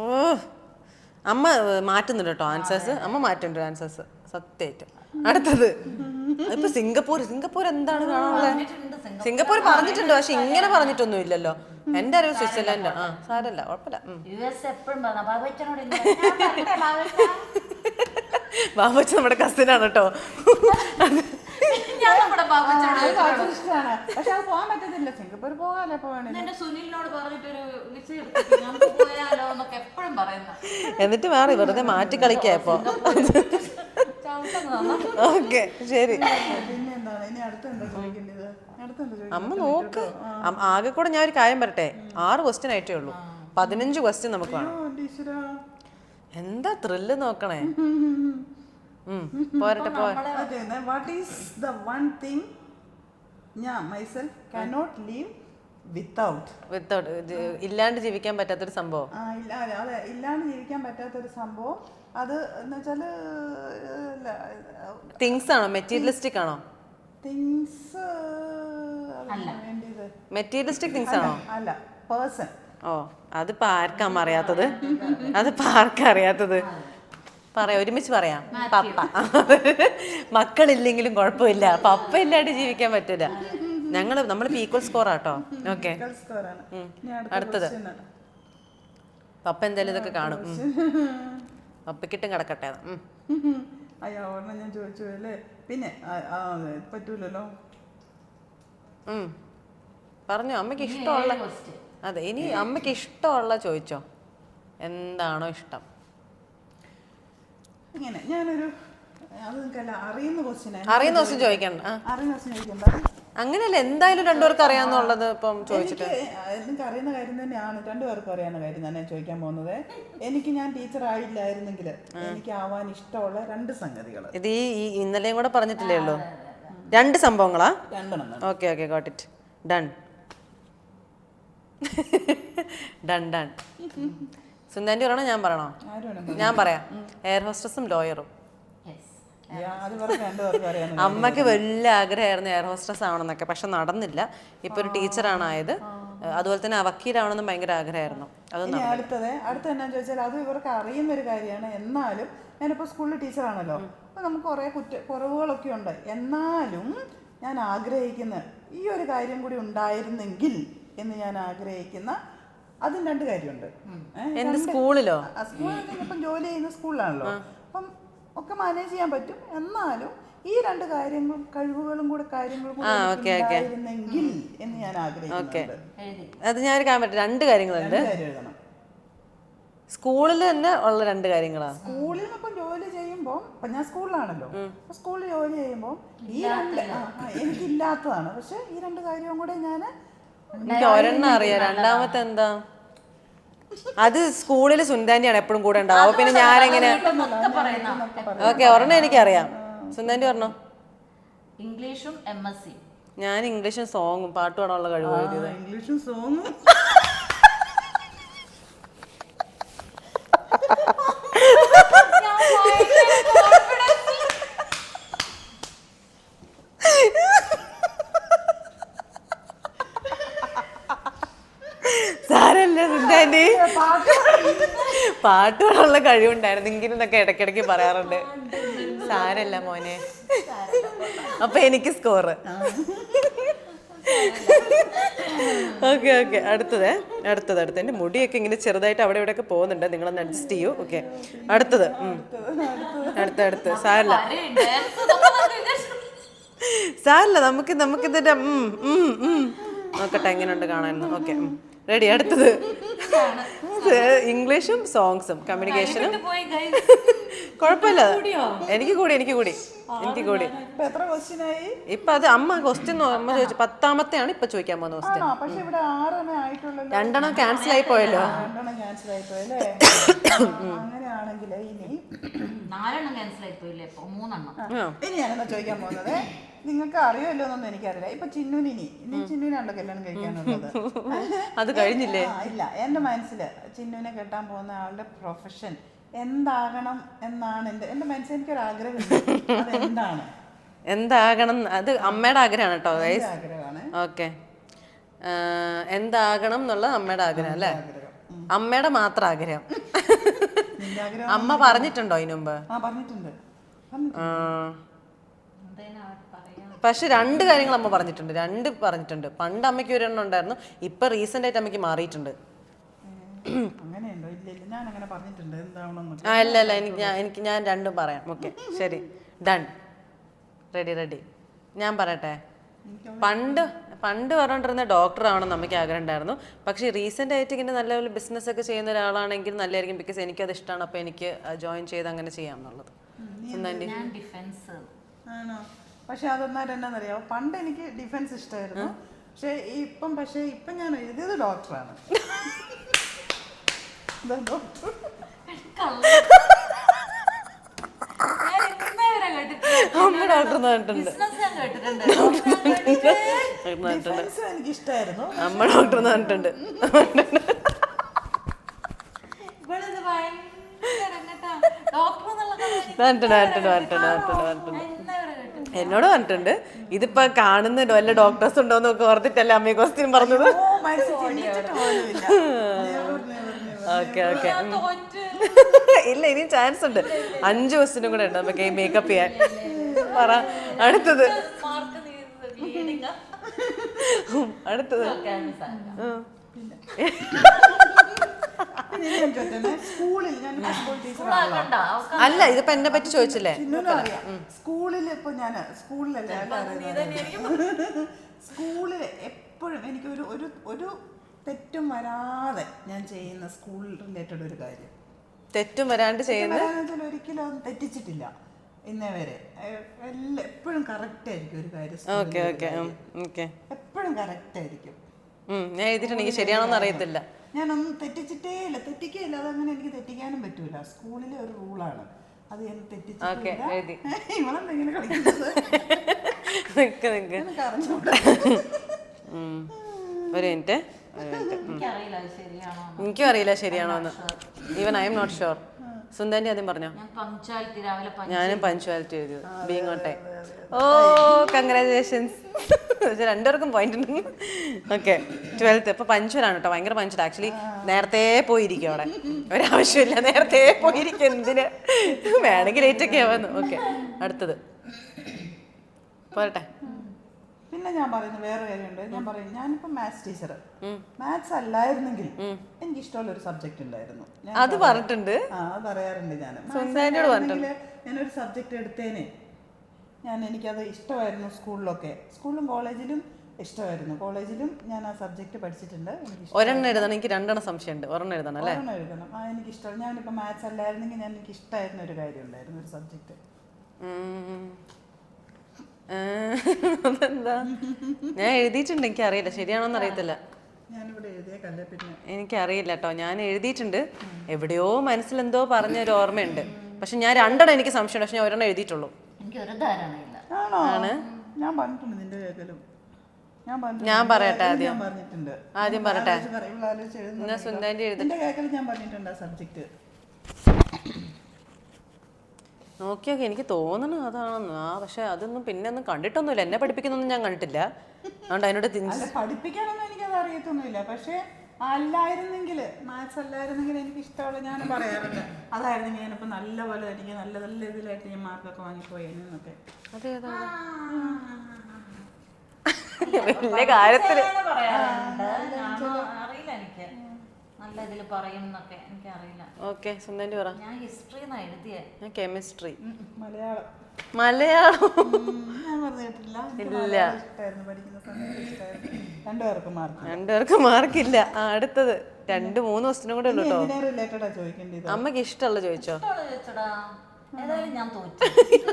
അമ്മ മാറ്റുന്നുണ്ട് കേട്ടോ ആൻസേഴ്സ്. അമ്മ മാറ്റുന്നുണ്ട് ആൻസേഴ്സ് സത്യമായിട്ടും. അടുത്തത് ഇപ്പൊ സിംഗപ്പൂർ എന്താണ് കാണാനുള്ളത്? സിംഗപ്പൂർ പറഞ്ഞിട്ടുണ്ട്, പക്ഷെ ഇങ്ങനെ പറഞ്ഞിട്ടൊന്നും ഇല്ലല്ലോ. എന്റെ അറിവ് സ്വിറ്റ്സർലൻഡ്. സാരല്ല, കുഴപ്പമില്ല. ബാബുച്ച നമ്മുടെ കസിനാണ് കേട്ടോ. പക്ഷെ അത് പോകാൻ പറ്റത്തില്ല. സിംഗപ്പൂർ പോകാല്ലോ. സുനിലിനോട് പറഞ്ഞിട്ടൊരു എപ്പോഴും പറയുന്ന, എന്നിട്ട് മാറി വെറുതെ മാറ്റി കളിക്കാ ഇപ്പൊ. ഓക്കെ, ശരി. അമ്മ നോക്ക്. ആകെ കൂടെ ഞാൻ ഒരു കാര്യം പറട്ടെ, 6 ക്വസ്റ്റ്യൻ ആയിട്ടേ ഉള്ളൂ. 15 ക്വസ്റ്റ്യൻ നമുക്ക് വേണം. എന്താ ത്രില്ല് നോക്കണേ. പോരട്ടെ. What is the one thing ഞാൻ myself cannot live without? ഇല്ലാണ്ട് ജീവിക്കാൻ പറ്റാത്തൊരു സംഭവം. അതെ, ഇല്ലാണ്ട് ജീവിക്കാൻ പറ്റാത്തൊരു സംഭവം. അത് എന്ന് വെച്ചാല് തിങ്സ് ആണോ? മെറ്റീരിയലിസ്റ്റിക് ആണോ? തിങ്സ് മെറ്റീരിയലിസ്റ്റിക് തിങ്സ് ആണോ? അല്ല, പേഴ്സൺ. ഓ, അതിപ്പോ ആർക്കാ അറിയാത്തത്? പറയാം, ഒരുമിച്ച് പറയാം. പപ്പ. മക്കളില്ലെങ്കിലും കുഴപ്പമില്ല, പപ്പ ഇല്ലാണ്ട് ജീവിക്കാൻ പറ്റില്ല. നമ്മൾ ഈക്വൽ സ്കോർ ആട്ടോ. ഓക്കെ, അടുത്തത്. പപ്പ എന്തായാലും ഇതൊക്കെ കാണും. പപ്പക്കിട്ടും കിടക്കട്ടെ. അയ്യോ, ഞാൻ ചോദിച്ചു അല്ലേ. പിന്നെ പറ്റൂലല്ലോ. പറഞ്ഞോ, അമ്മയ്ക്ക് ഇഷ്ടമുള്ള. അതെ, ഇനി അമ്മയ്ക്ക് ഇഷ്ടമുള്ള ചോദിച്ചോ. എന്താണോ ഇഷ്ടം? ഇങ്ങനെ ഞാനൊരു അറിയുന്ന ക്വസ്റ്റ്യൻ ചോദിക്കണ്ട. അങ്ങനെയല്ല, എന്തായാലും രണ്ടുപേർക്ക് അറിയാന്നുള്ളത് ഇപ്പം ചോദിച്ചിട്ട്. എനിക്ക് അറിയുന്ന കാര്യം തന്നെയാണ്, 2 പേർക്കും അറിയാവുന്ന കാര്യം തന്നെ ചോദിക്കാൻ പോകുന്നത്. എനിക്ക് ഞാൻ ടീച്ചർ ആയില്ലായിരുന്നെങ്കിൽ എനിക്ക് ആവാൻ ഇഷ്ടമുള്ള 2 സംഗതികൾ. ഇത് ഈ ഇന്നലെയും കൂടെ പറഞ്ഞിട്ടില്ലേ ഉള്ളൂ? 2 സംഭവങ്ങളാ? 2 ഓക്കെ, ഗോട്ട് ഇറ്റ്. ഡൺ. സുന്ദാൻറ്റി പറയണോ ഞാൻ പറയണോ? ഞാൻ പറയാം. എയർ ഹോസ്റ്റസും ലോയറും. അമ്മക്ക് വലിയ ആഗ്രഹമായിരുന്നു എയർ ഹോസ്റ്റസ് ആവണമെന്നൊക്കെ, പക്ഷെ നടന്നില്ല. ഇപ്പൊ ഒരു ടീച്ചറാണ് ആയത്. അതുപോലെ തന്നെ വക്കീലാവണമെന്നും ഭയങ്കര ആഗ്രഹമായിരുന്നു. അടുത്തത് എന്നാന്ന് ചോദിച്ചാൽ അത് ഇവർക്ക് അറിയുന്ന ഒരു കാര്യമാണ്. എന്നാലും ഞാനിപ്പോൾ സ്കൂളിൽ ടീച്ചറാണല്ലോ, അപ്പോൾ നമുക്ക് കുറേ കുറവുകളൊക്കെ ഉണ്ട്. എന്നാലും ഞാൻ ആഗ്രഹിക്കുന്ന ഈ ഒരു കാര്യം കൂടി ഉണ്ടായിരുന്നെങ്കിൽ എന്ന് ഞാൻ ആഗ്രഹിക്കുന്ന അതും 2 കാര്യമുണ്ട്. സ്കൂളിലോ? സ്കൂളിൽ ഇപ്പം ജോലി ചെയ്യുന്ന സ്കൂളിലാണല്ലോ, അപ്പം ഒക്കെ മാനേജ് ചെയ്യാൻ പറ്റും. എന്നാലും ഈ 2 കാര്യങ്ങളും കഴിവുകളും കൂടെ ഉണ്ടായിരുന്നെങ്കിൽ എന്ന് ഞാൻ ആഗ്രഹിക്കുന്നുണ്ട്. അത് ഞാൻ കാണാൻ 2 കാര്യങ്ങളുണ്ട്. സ്കൂളിൽ തന്നെ ഉള്ള 2 കാര്യങ്ങളാണ്. സ്കൂളിൽ ഇപ്പം ജോലി ചെയ്യുമ്പോൾ, ഇപ്പം ഞാൻ സ്കൂളിലാണല്ലോ, സ്കൂളിൽ ജോലി ചെയ്യുമ്പോൾ ഈ 2 എനിക്കില്ലാത്തതാണ്. പക്ഷെ ഈ 2 കാര്യവും കൂടെ ഞാൻ എനിക്ക് ഒരെണ്ണം അറിയാം. രണ്ടാമത്തെ എന്താ? അത് സ്കൂളിൽ സുന്ദാന്റിയാണ് എപ്പോഴും കൂടെ ഉണ്ടാവും. അപ്പൊ പിന്നെ ഞാനെങ്ങനെ ഓക്കെ ഒരെണ്ണം എനിക്കറിയാം. സുന്ദാന്റി പറഞ്ഞോ. ഇംഗ്ലീഷും MSc. ഞാൻ ഇംഗ്ലീഷും സോങ്ങും പാട്ട് പാടാനുള്ള കഴിവ് എഴുതിയത്. ഇംഗ്ലീഷും സോങ്ങും സാരല്ല സുന്ദാന്റി, പാട്ട് പാടാനുള്ള കഴിവുണ്ടായിരുന്നു ഇങ്ങനെന്നൊക്കെ ഇടയ്ക്കിടയ്ക്ക് പറയാറുണ്ട്. സാരല്ല മോനെ. അപ്പൊ എനിക്ക് സ്കോറ്. ഓക്കെ ഓക്കെ അടുത്തത് എൻ്റെ മുടിയൊക്കെ ഇങ്ങനെ ചെറുതായിട്ട് അവിടെ ഇവിടെയൊക്കെ പോകുന്നുണ്ട്, നിങ്ങളൊന്ന് അഡ്ജസ്റ്റ് ചെയ്യൂ. ഓക്കെ അടുത്തത് സാരല്ല നമുക്കിതിന്റെ നോക്കട്ടെ എങ്ങനെയുണ്ട് കാണാൻ. Okay ready. അടുത്തത് ഇംഗ്ലീഷും സോങ്സും കമ്മ്യൂണിക്കേഷനും. കുഴപ്പമില്ല, എനിക്ക് കൂടി എത്ര ക്വസ്റ്റ്യൻ ആയി ഇപ്പൊ? അത് അമ്മ ക്വസ്റ്റ്യൻ അമ്മ ചോദിച്ചു 10ാമത്തെയാണ് ഇപ്പൊ ചോദിക്കാൻ പോകുന്ന ക്വസ്റ്റ്യൻ. പക്ഷെ ഇവിടെ 6 ആയിട്ടുള്ളല്ലോ. 2 ക്യാൻസൽ ആയി പോയല്ലോ. 2 ക്യാൻസൽ ആയി പോയല്ലേ? അങ്ങനെയാണെങ്കിൽ ഇനി 4 ക്യാൻസൽ ആയി പോയില്ലേ? 3. ഇനി ഞാനെന്താ ചോദിക്കാൻ പോകുന്നത്, നിങ്ങൾക്ക് അറിയുമല്ലോ എന്നൊന്നും എനിക്കറിയില്ല. ഇപ്പൊ ചിന്നുവിനാണല്ലോ കല്യാണം കഴിക്കാനുള്ളത്. അത് കഴിഞ്ഞില്ലേ? ഇല്ല, എന്റെ മനസ്സില് ചിന്നുവിനെ കെട്ടാൻ പോകുന്ന ആളുടെ പ്രൊഫഷൻ എന്താകണം എന്നാണ് എന്റെ മനസ്സിൽ എനിക്കൊരു ആഗ്രഹം. അതെന്താണ് എന്താകണം? അത് അമ്മയുടെ ആഗ്രഹമാണ് കേട്ടോ. ആഗ്രഹമാണ്. ഓക്കെ, എന്താകണം എന്നുള്ള അമ്മയുടെ ആഗ്രഹം അല്ലേ? അമ്മയുടെ മാത്രം ആഗ്രഹം. അമ്മ പറഞ്ഞിട്ടുണ്ടോ ഇതിനു മുമ്പ്? പറഞ്ഞിട്ടുണ്ട്. പക്ഷെ 2 കാര്യങ്ങൾ അമ്മ പറഞ്ഞിട്ടുണ്ട്. പണ്ട് അമ്മയ്ക്ക് ഒരെണ്ണം ഉണ്ടായിരുന്നു, ഇപ്പൊ റീസെന്റ് ആയിട്ട് അമ്മയ്ക്ക് മാറിയിട്ടുണ്ട്. അങ്ങനെയുണ്ടോ? ഇല്ല, ഞാൻ അങ്ങനെ പറഞ്ഞിട്ടുണ്ട് എന്താവണമെന്ന്. അല്ല എനിക്ക് ഞാൻ 2 പറയാം. ഓക്കെ ശരി, ഡൺ. റെഡി. ഞാൻ പറയട്ടെ. പണ്ട് പറഞ്ഞിരുന്ന ഡോക്ടർ ആവണം നമുക്ക് ആഗ്രഹം ഉണ്ടായിരുന്നു. പക്ഷേ റീസെന്റ് ആയിട്ട് ഇങ്ങനെ നല്ല ബിസിനസ് ഒക്കെ ചെയ്യുന്ന ഒരാളാണെങ്കിൽ നല്ലതായിരിക്കും. ബിക്കോസ് എനിക്കത് ഇഷ്ടമാണ്. അപ്പോൾ എനിക്ക് ജോയിൻ ചെയ്ത് അങ്ങനെ ചെയ്യാം എന്നുള്ളത്. ആണോ? പക്ഷെ അതൊന്നാലും എന്നാന്നറിയാമോ, പണ്ട് എനിക്ക് ഡിഫൻസ് ഇഷ്ടമായിരുന്നു. പക്ഷെ ഇപ്പം ഞാൻ എഴുതിയത് ഡോക്ടറാണ്. എനിക്ക് ഇഷ്ടമായിരുന്നു. അമ്മ ഡോക്ടർ പറഞ്ഞിട്ടുണ്ട്. എന്നോട് പറഞ്ഞിട്ടുണ്ട്. ഇതിപ്പോ കാണുന്ന വല്ല ഡോക്ടേഴ്സ് ഉണ്ടോന്ന് ഒക്കെ ഓർത്തിട്ടല്ലേ അമ്മയെ ക്വസ്റ്റ്യൻ പറഞ്ഞത്. ഓക്കെ ഇല്ല, ഇനി ചാൻസ് ഉണ്ട്. 5 ക്വസ്റ്റ്യനും കൂടെ ഉണ്ട് നമുക്ക് മേക്കപ്പ് ചെയ്യാൻ. പറ അടുത്തത്. അല്ല, ഇതിപ്പോ എന്നെ പറ്റി ചോദിച്ചില്ലേ? സ്കൂളിൽ ഇപ്പൊ ഞാൻ സ്കൂളില് എപ്പോഴും എനിക്ക് ഒരു തെറ്റും വരാതെ ഞാൻ ചെയ്യുന്ന സ്കൂൾ റിലേറ്റഡ് ഒരു കാര്യം. തെറ്റും വരാണ്ട് ചെയ്യുന്നത് ഒരിക്കലും അത് തെറ്റിച്ചിട്ടില്ല ഇന്നേ വരെ. എപ്പോഴും കറക്റ്റ് ആയിരിക്കും ഒരു കാര്യം. എപ്പോഴും കറക്റ്റ് ആയിരിക്കും. ഞാൻ എഴുതിയിട്ടുണ്ടെങ്കിൽ ശരിയാണോന്ന് അറിയത്തില്ല. ഞാനൊന്നും തെറ്റിച്ചിട്ടേയില്ല. അതങ്ങനെ എനിക്ക് തെറ്റിക്കാനും പറ്റൂല. സ്കൂളിലെ ഒരു റൂളാണ് അത്. ഞാൻ തെറ്റിച്ചിട്ടില്ല. ഇവളെന്തെങ്കിലും കളിക്കുന്നത് ഒരു മിനിറ്റ്. എനിക്കും അറിയില്ല ശരിയാണോന്ന്. Even I am not sure. സുന്ദാന്റി ആദ്യം പറഞ്ഞോ. ഞാനും പഞ്ച്വാലിറ്റി എഴുതിയത്. Being on time. Oh congratulations. 2 point ഉണ്ട്. Okay 12th. ഇപ്പൊ പഞ്ച്വലാണ് കേട്ടോ, ഭയങ്കര പഞ്ച്വൽ. ആക്ച്വലി നേരത്തെ പോയിരിക്കും അവിടെ. ഒരാവശ്യമില്ല, നേരത്തെ പോയിരിക്കും. എന്തിന് വേണമെങ്കിൽ ലേറ്റൊക്കെ ആവുന്നു. ഓക്കെ അടുത്തത് പോരട്ടെ. പിന്നെ ഞാൻ പറയുന്നത് വേറെ കാര്യമുണ്ട്. ഞാനിപ്പോ മാത്സ് ടീച്ചർ. മാത്സ് അല്ലായിരുന്നെങ്കിൽ എനിക്ക് ഇഷ്ടമുള്ള ഒരു സബ്ജക്ട് ഉണ്ടായിരുന്നു. അത് പറഞ്ഞിട്ടുണ്ട്. അത് പറയാറുണ്ട്. ഞാനൊരു സബ്ജക്ട് എടുത്തേനെ. എനിക്കത് ഇഷ്ടമായിരുന്നു. സ്കൂളിലും കോളേജിലും ഇഷ്ടമായിരുന്നു. കോളേജിലും ഞാൻ ആ സബ്ജക്ട് പഠിച്ചിട്ടുണ്ട്. ഒരെണ്ണം എഴുതണം. എനിക്ക് 2 സംശയമുണ്ട്. ഒരെണ്ണം എഴുതണം അല്ലേ? എഴുതണം. എനിക്ക് ഇഷ്ടം. ഞാനിപ്പോ മാത്സ് അല്ലായിരുന്നെങ്കിൽ എനിക്ക് ഇഷ്ടമായിരുന്ന ഒരു കാര്യം ഉണ്ടായിരുന്നു, ഒരു സബ്ജക്ട്. അതെന്താ? ഞാൻ എഴുതിയിട്ടുണ്ട്, എനിക്ക് അറിയില്ല, ശരിയാണോന്ന് അറിയത്തില്ല. ഞാനിവിടെ എഴുതിയ കല്ലേ പിന്നെ എനിക്കറിയില്ല കേട്ടോ, ഞാൻ എഴുതിയിട്ടുണ്ട്. എവിടെയോ മനസ്സിലെന്തോ പറഞ്ഞൊരു ഓർമ്മയുണ്ട്. പക്ഷെ ഞാൻ രണ്ടെണ്ണം എനിക്ക് സംശയമുണ്ട്, പക്ഷെ ഞാൻ ഒരെണ്ണം എഴുതിയിട്ടുള്ളൂ. എനിക്കൊരു ധാരണയില്ല. ആണോ? ഞാൻ പറഞ്ഞിട്ടുണ്ട് നിന്റെ കേൾക്കലും. ഞാൻ പറയട്ടെ ആദ്യം. ഞാൻ പറഞ്ഞിട്ടുണ്ട്. ആദ്യം പറയട്ടെ. എന്നാ സുന്ദരി എഴുതി നിന്റെ കേൾക്കലും ഞാൻ പറഞ്ഞിട്ടുണ്ട് ആ സബ്ജക്റ്റ്. നോക്കിയൊക്കെ എനിക്ക് തോന്നണം അതാണെന്ന്. പക്ഷെ അതൊന്നും പിന്നെ ഒന്നും കണ്ടിട്ടൊന്നുമില്ല. എന്നെ പഠിപ്പിക്കുന്നൊന്നും ഞാൻ കണ്ടിട്ടില്ല. അതുകൊണ്ട് അതിനോട് അല്ല, പഠിപ്പിക്കാനൊന്നും എനിക്കത് അറിയത്തൊന്നുമില്ല. പക്ഷെ അല്ലായിരുന്നെങ്കിൽ, മാത്സ് അല്ലായിരുന്നെങ്കിൽ എനിക്ക് ഇഷ്ടമുള്ള ഞാൻ പറയാറുണ്ട്, അതായിരുന്നെങ്കിൽ ഞാനിപ്പോൾ നല്ല പോലെ എനിക്ക് നല്ല നല്ല ഇതിലായിട്ട് ഞാൻ മാർക്കൊക്കെ വാങ്ങിപ്പോയെന്നൊക്കെ. അതേതാണ് വലിയ കാര്യത്തില് അറിയില്ല എനിക്ക് നല്ല ഇതിൽ പറയും എന്നൊക്കെ എനിക്ക് അറിയില്ല. ഓക്കെ, സുന്ദരി പറ. ഞാൻ ഹിസ്റ്ററി എന്നാ എഴുതിയേ. ഞാൻ കെമിസ്ട്രി. മലയാളം മലയാളം ഞാൻ പറഞ്ഞിട്ടില്ല. ഇല്ല, ഇഷ്ടമായിരുന്നു, പഠിക്കുന്ന സമയത്ത് ഇഷ്ടമായിരുന്നു. രണ്ടുപേർക്കും മാർക്ക്. രണ്ടുപേർക്ക് മാർക്കില്ല. അടുത്തത് 2-3 ക്വസ്റ്റിനും കൂടെ ഉള്ളു കേട്ടോ. റിലേറ്റഡാ ചോദിക്കേണ്ടത്. അമ്മക്ക് ഇഷ്ടമുള്ള ചോദിച്ചോ. ചോദിച്ചടാ, ഏതായാലും ഞാൻ തോറ്റു.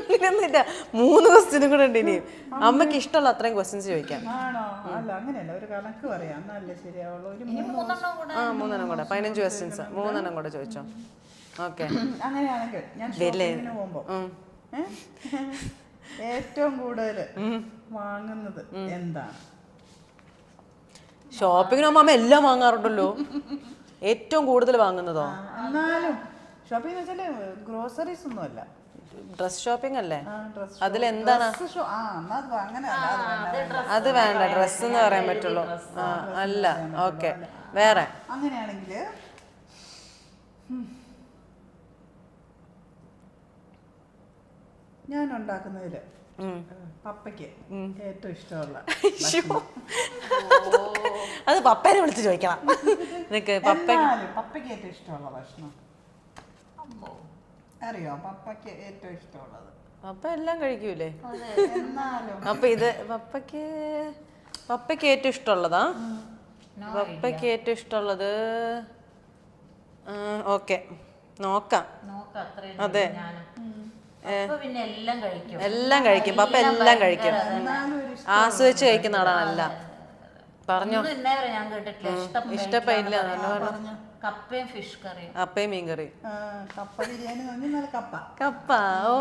അങ്ങനെയൊന്നുമില്ല, 3 ക്വസ്റ്റിനും കൂടെ ഉണ്ട് ഇനിയും. അമ്മക്ക് ഇഷ്ടമുള്ള അത്രയും ക്വസ്റ്റ്യൻസ് ചോദിക്കാം. ആണോ? അല്ല, അങ്ങനെയല്ല, ഒരു കണക്ക് പറയാം, എന്നല്ലേ ശരിയാവുള്ളൂ. ഒരു ഇനി 3 കൂടെ. 3 കൂടെ 15 ക്വസ്റ്റ്യൻസ് 3 കൂടെ ചോദിച്ചോ. ഓക്കെ, അങ്ങനെയാണെങ്കിൽ ഞാൻ ഷോപ്പിങ്ങിന് പോകുമ്പോ ഏറ്റവും കൂടുതൽ വാങ്ങുന്നത് എന്താണ്? ഷോപ്പിങ്ങിന് പോകുമ്പോ അമ്മ എല്ലാം വാങ്ങാറുണ്ടല്ലോ. ഏറ്റവും കൂടുതൽ വാങ്ങുന്നതോ? എന്നാലും ഷോപ്പിംഗ് വെച്ചാല് ഗ്രോസറീസ് ഒന്നും അല്ല, ഡ്രസ് ഷോപ്പിംഗ് അല്ലേ? ഡ്രസ് അതിലെന്താണ്? അത് വേണ്ട, ഡ്രസ് എന്ന് പറയാൻ പറ്റുള്ളൂ. അല്ല, ഓക്കെ, വേറെ. അങ്ങനെയാണെങ്കിൽ ഞാൻ ഉണ്ടാക്കുന്നതില് പപ്പയ്ക്ക് ഏറ്റവും ഇഷ്ടമുള്ള അത് പപ്പേനെ വിളിച്ച് ചോദിക്കണം. നിനക്ക് പപ്പയ്ക്ക് ഏറ്റവും ഇഷ്ടമുള്ള ഭക്ഷണം അറിയോ? പപ്പയ്ക്ക് ഏറ്റവും ഇഷ്ടമുള്ളത്. പപ്പ എല്ലാം കഴിക്കൂലേ? എന്നാലും അപ്പൊ ഇത് പപ്പയ്ക്ക് ഏറ്റവും ഇഷ്ടമുള്ളതാ? പപ്പയ്ക്ക് ഏറ്റവും ഇഷ്ടമുള്ളത് ഓക്കെ, നോക്കാം. അതെ, പിന്നെ എല്ലാം കഴിക്കും. എല്ലാം കഴിക്കും പപ്പ, എല്ലാം കഴിക്കും. ആസ്വദിച്ച് കഴിക്കുന്ന ആളാണല്ല. പറഞ്ഞോ. ഞാൻ കേട്ടിട്ടില്ല. ഇഷ്ടപ്പെടില്ല. കപ്പയും ഫിഷ് കറിയും. കപ്പയും മീൻകറി. കപ്പ ബിരിയാണി നല്ല കപ്പ. കപ്പ, ഓ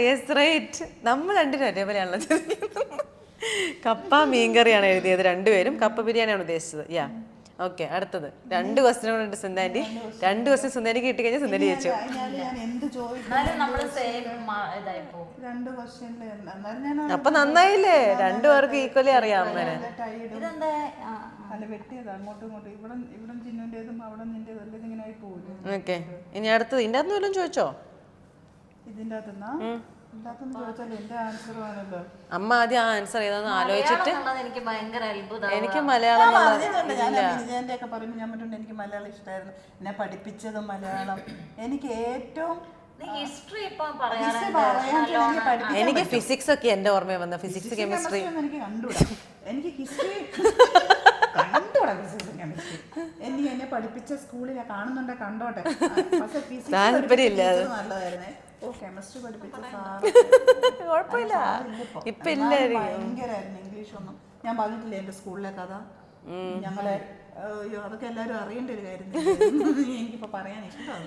യെസ് റൈറ്റ്. നമ്മൾ രണ്ടിനും ഒരേപോലെയാണല്ലോ. കപ്പ മീൻകറിയാണ് എഴുതിയത് രണ്ടുപേരും. കപ്പ ബിരിയാണിയാണ് ഉദ്ദേശിച്ചത്. യാ, ഓക്കെ. അടുത്തത് 2 ക്വസ്റ്റ്യൻ ഉണ്ട് സുന്ദരി. 2 ക്വസ്റ്റ്യൻ സുന്ദരിക്ക് കിട്ടി കഴിഞ്ഞാൽ സുന്ദരി ജയിച്ചു. അപ്പൊ നന്നായില്ലേ? 2 പേർക്ക് ഈക്വലി അറിയാം അമ്മേനെ. അല്ല, വെട്ടിയത് അങ്ങോട്ടും ഇങ്ങോട്ടും, ഇവിടെ ചിന്നുൻ്റെതും അവിടെ നിന്റേതും ഇങ്ങനെ ആയി പോകില്ല. ഓക്കെ, ഇനി അടുത്തത് ഇതിൻ്റെ അകത്ത് വല്ലതും ചോദിച്ചോ? ഇതിൻ്റെ അകത്തുനിന്നാ ചോദിച്ചാൽ എന്റെ ആൻസറും ആണല്ലോ. അമ്മ ആദ്യം ആ ആൻസർ ഏതാന്ന് ആലോചിച്ചിട്ട്. എനിക്ക് ഭയങ്കര അത്ഭുതം. എനിക്ക് മലയാളം ഒക്കെ പറയുമ്പോൾ ഞാൻ പറഞ്ഞിട്ടുണ്ട് എനിക്ക് മലയാളം ഇഷ്ടമായിരുന്നു. എന്നെ പഠിപ്പിച്ചതും മലയാളം. എനിക്ക് ഏറ്റവും ഹിസ്റ്ററി എനിക്ക് ഫിസിക്സ് ഒക്കെ എന്റെ ഓർമ്മ വന്ന. ഫിസിക്സ് കെമിസ്ട്രി എനിക്ക് കണ്ടുകൂടാ. എനിക്ക് ഹിസ്റ്ററി കണ്ടുകൂടാ. ഫിസിക്സ് കെമിസ്ട്രി എനിക്ക് എന്നെ പഠിപ്പിച്ച സ്കൂളിൽ കാണുന്നുണ്ടെ കണ്ടോട്ടെ. പക്ഷെ ഫിസിക്സ് താല്പര്യമില്ല. നല്ലതായിരുന്നേ. ഓ, കെമിസ്ട്രി പഠിപ്പിച്ച കുഴപ്പമില്ല, ഇപ്പൊ ഇല്ല. ഭയങ്കരായിരുന്നു. ഇംഗ്ലീഷ് ഒന്നും ഞാൻ പറഞ്ഞിട്ടില്ല എന്റെ സ്കൂളിലെ കഥ. ഞങ്ങളെ അതൊക്കെ എല്ലാവരും അറിയേണ്ട ഒരു കാര്യം. എനിക്കിപ്പോ പറയാൻ ഇഷ്ടമാണ്.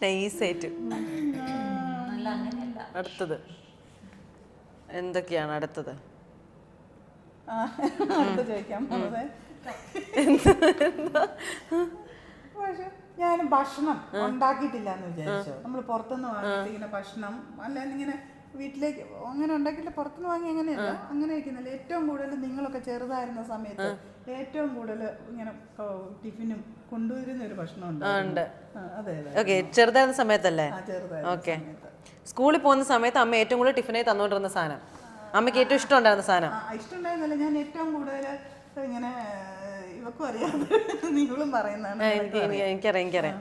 നൈസായിട്ട്. അടുത്തത് എന്തൊക്കെയാണ്? അടുത്തത് ചോദിക്കാൻ പോകുന്നത് ഞാൻ ഭക്ഷണം ഉണ്ടാക്കിയിട്ടില്ല എന്ന് വിചാരിച്ചു. നമ്മൾ പുറത്തുനിന്ന് വാങ്ങിയിട്ട് ഇങ്ങനെ ഭക്ഷണം അല്ലാതെ ഇങ്ങനെ വീട്ടിലേക്ക് അങ്ങനെ ഉണ്ടാക്കിയില്ല, പുറത്തുനിന്ന് വാങ്ങി അങ്ങനെയല്ല, അങ്ങനെ വയ്ക്കുന്നില്ല. ഏറ്റവും കൂടുതൽ നിങ്ങളൊക്കെ ചെറുതായിരുന്ന സമയത്ത് ഏറ്റവും കൂടുതൽ ഇങ്ങനെ ടിഫിനും കൊണ്ടുവരുന്ന ഒരു ഭക്ഷണം ഉണ്ട്. അതെ, ഓക്കെ, ചെറുതായിരുന്ന സമയത്തല്ലേ? ഓക്കെ, സ്കൂളിൽ പോകുന്ന സമയത്ത് അമ്മ ഏറ്റവും കൂടുതൽ ടിഫിനായി തന്നുകൊണ്ടിരുന്ന സാധനം, അമ്മയ്ക്ക് ഏറ്റവും ഇഷ്ടം ഉണ്ടായിരുന്ന സാധനം. ഇഷ്ടമുണ്ടായിരുന്നല്ല, ഞാൻ ഏറ്റവും കൂടുതൽ ഇങ്ങനെ ഇവക്കും അറിയാം, നിങ്ങളും പറയുന്നതാണ്. എനിക്കറിയാം.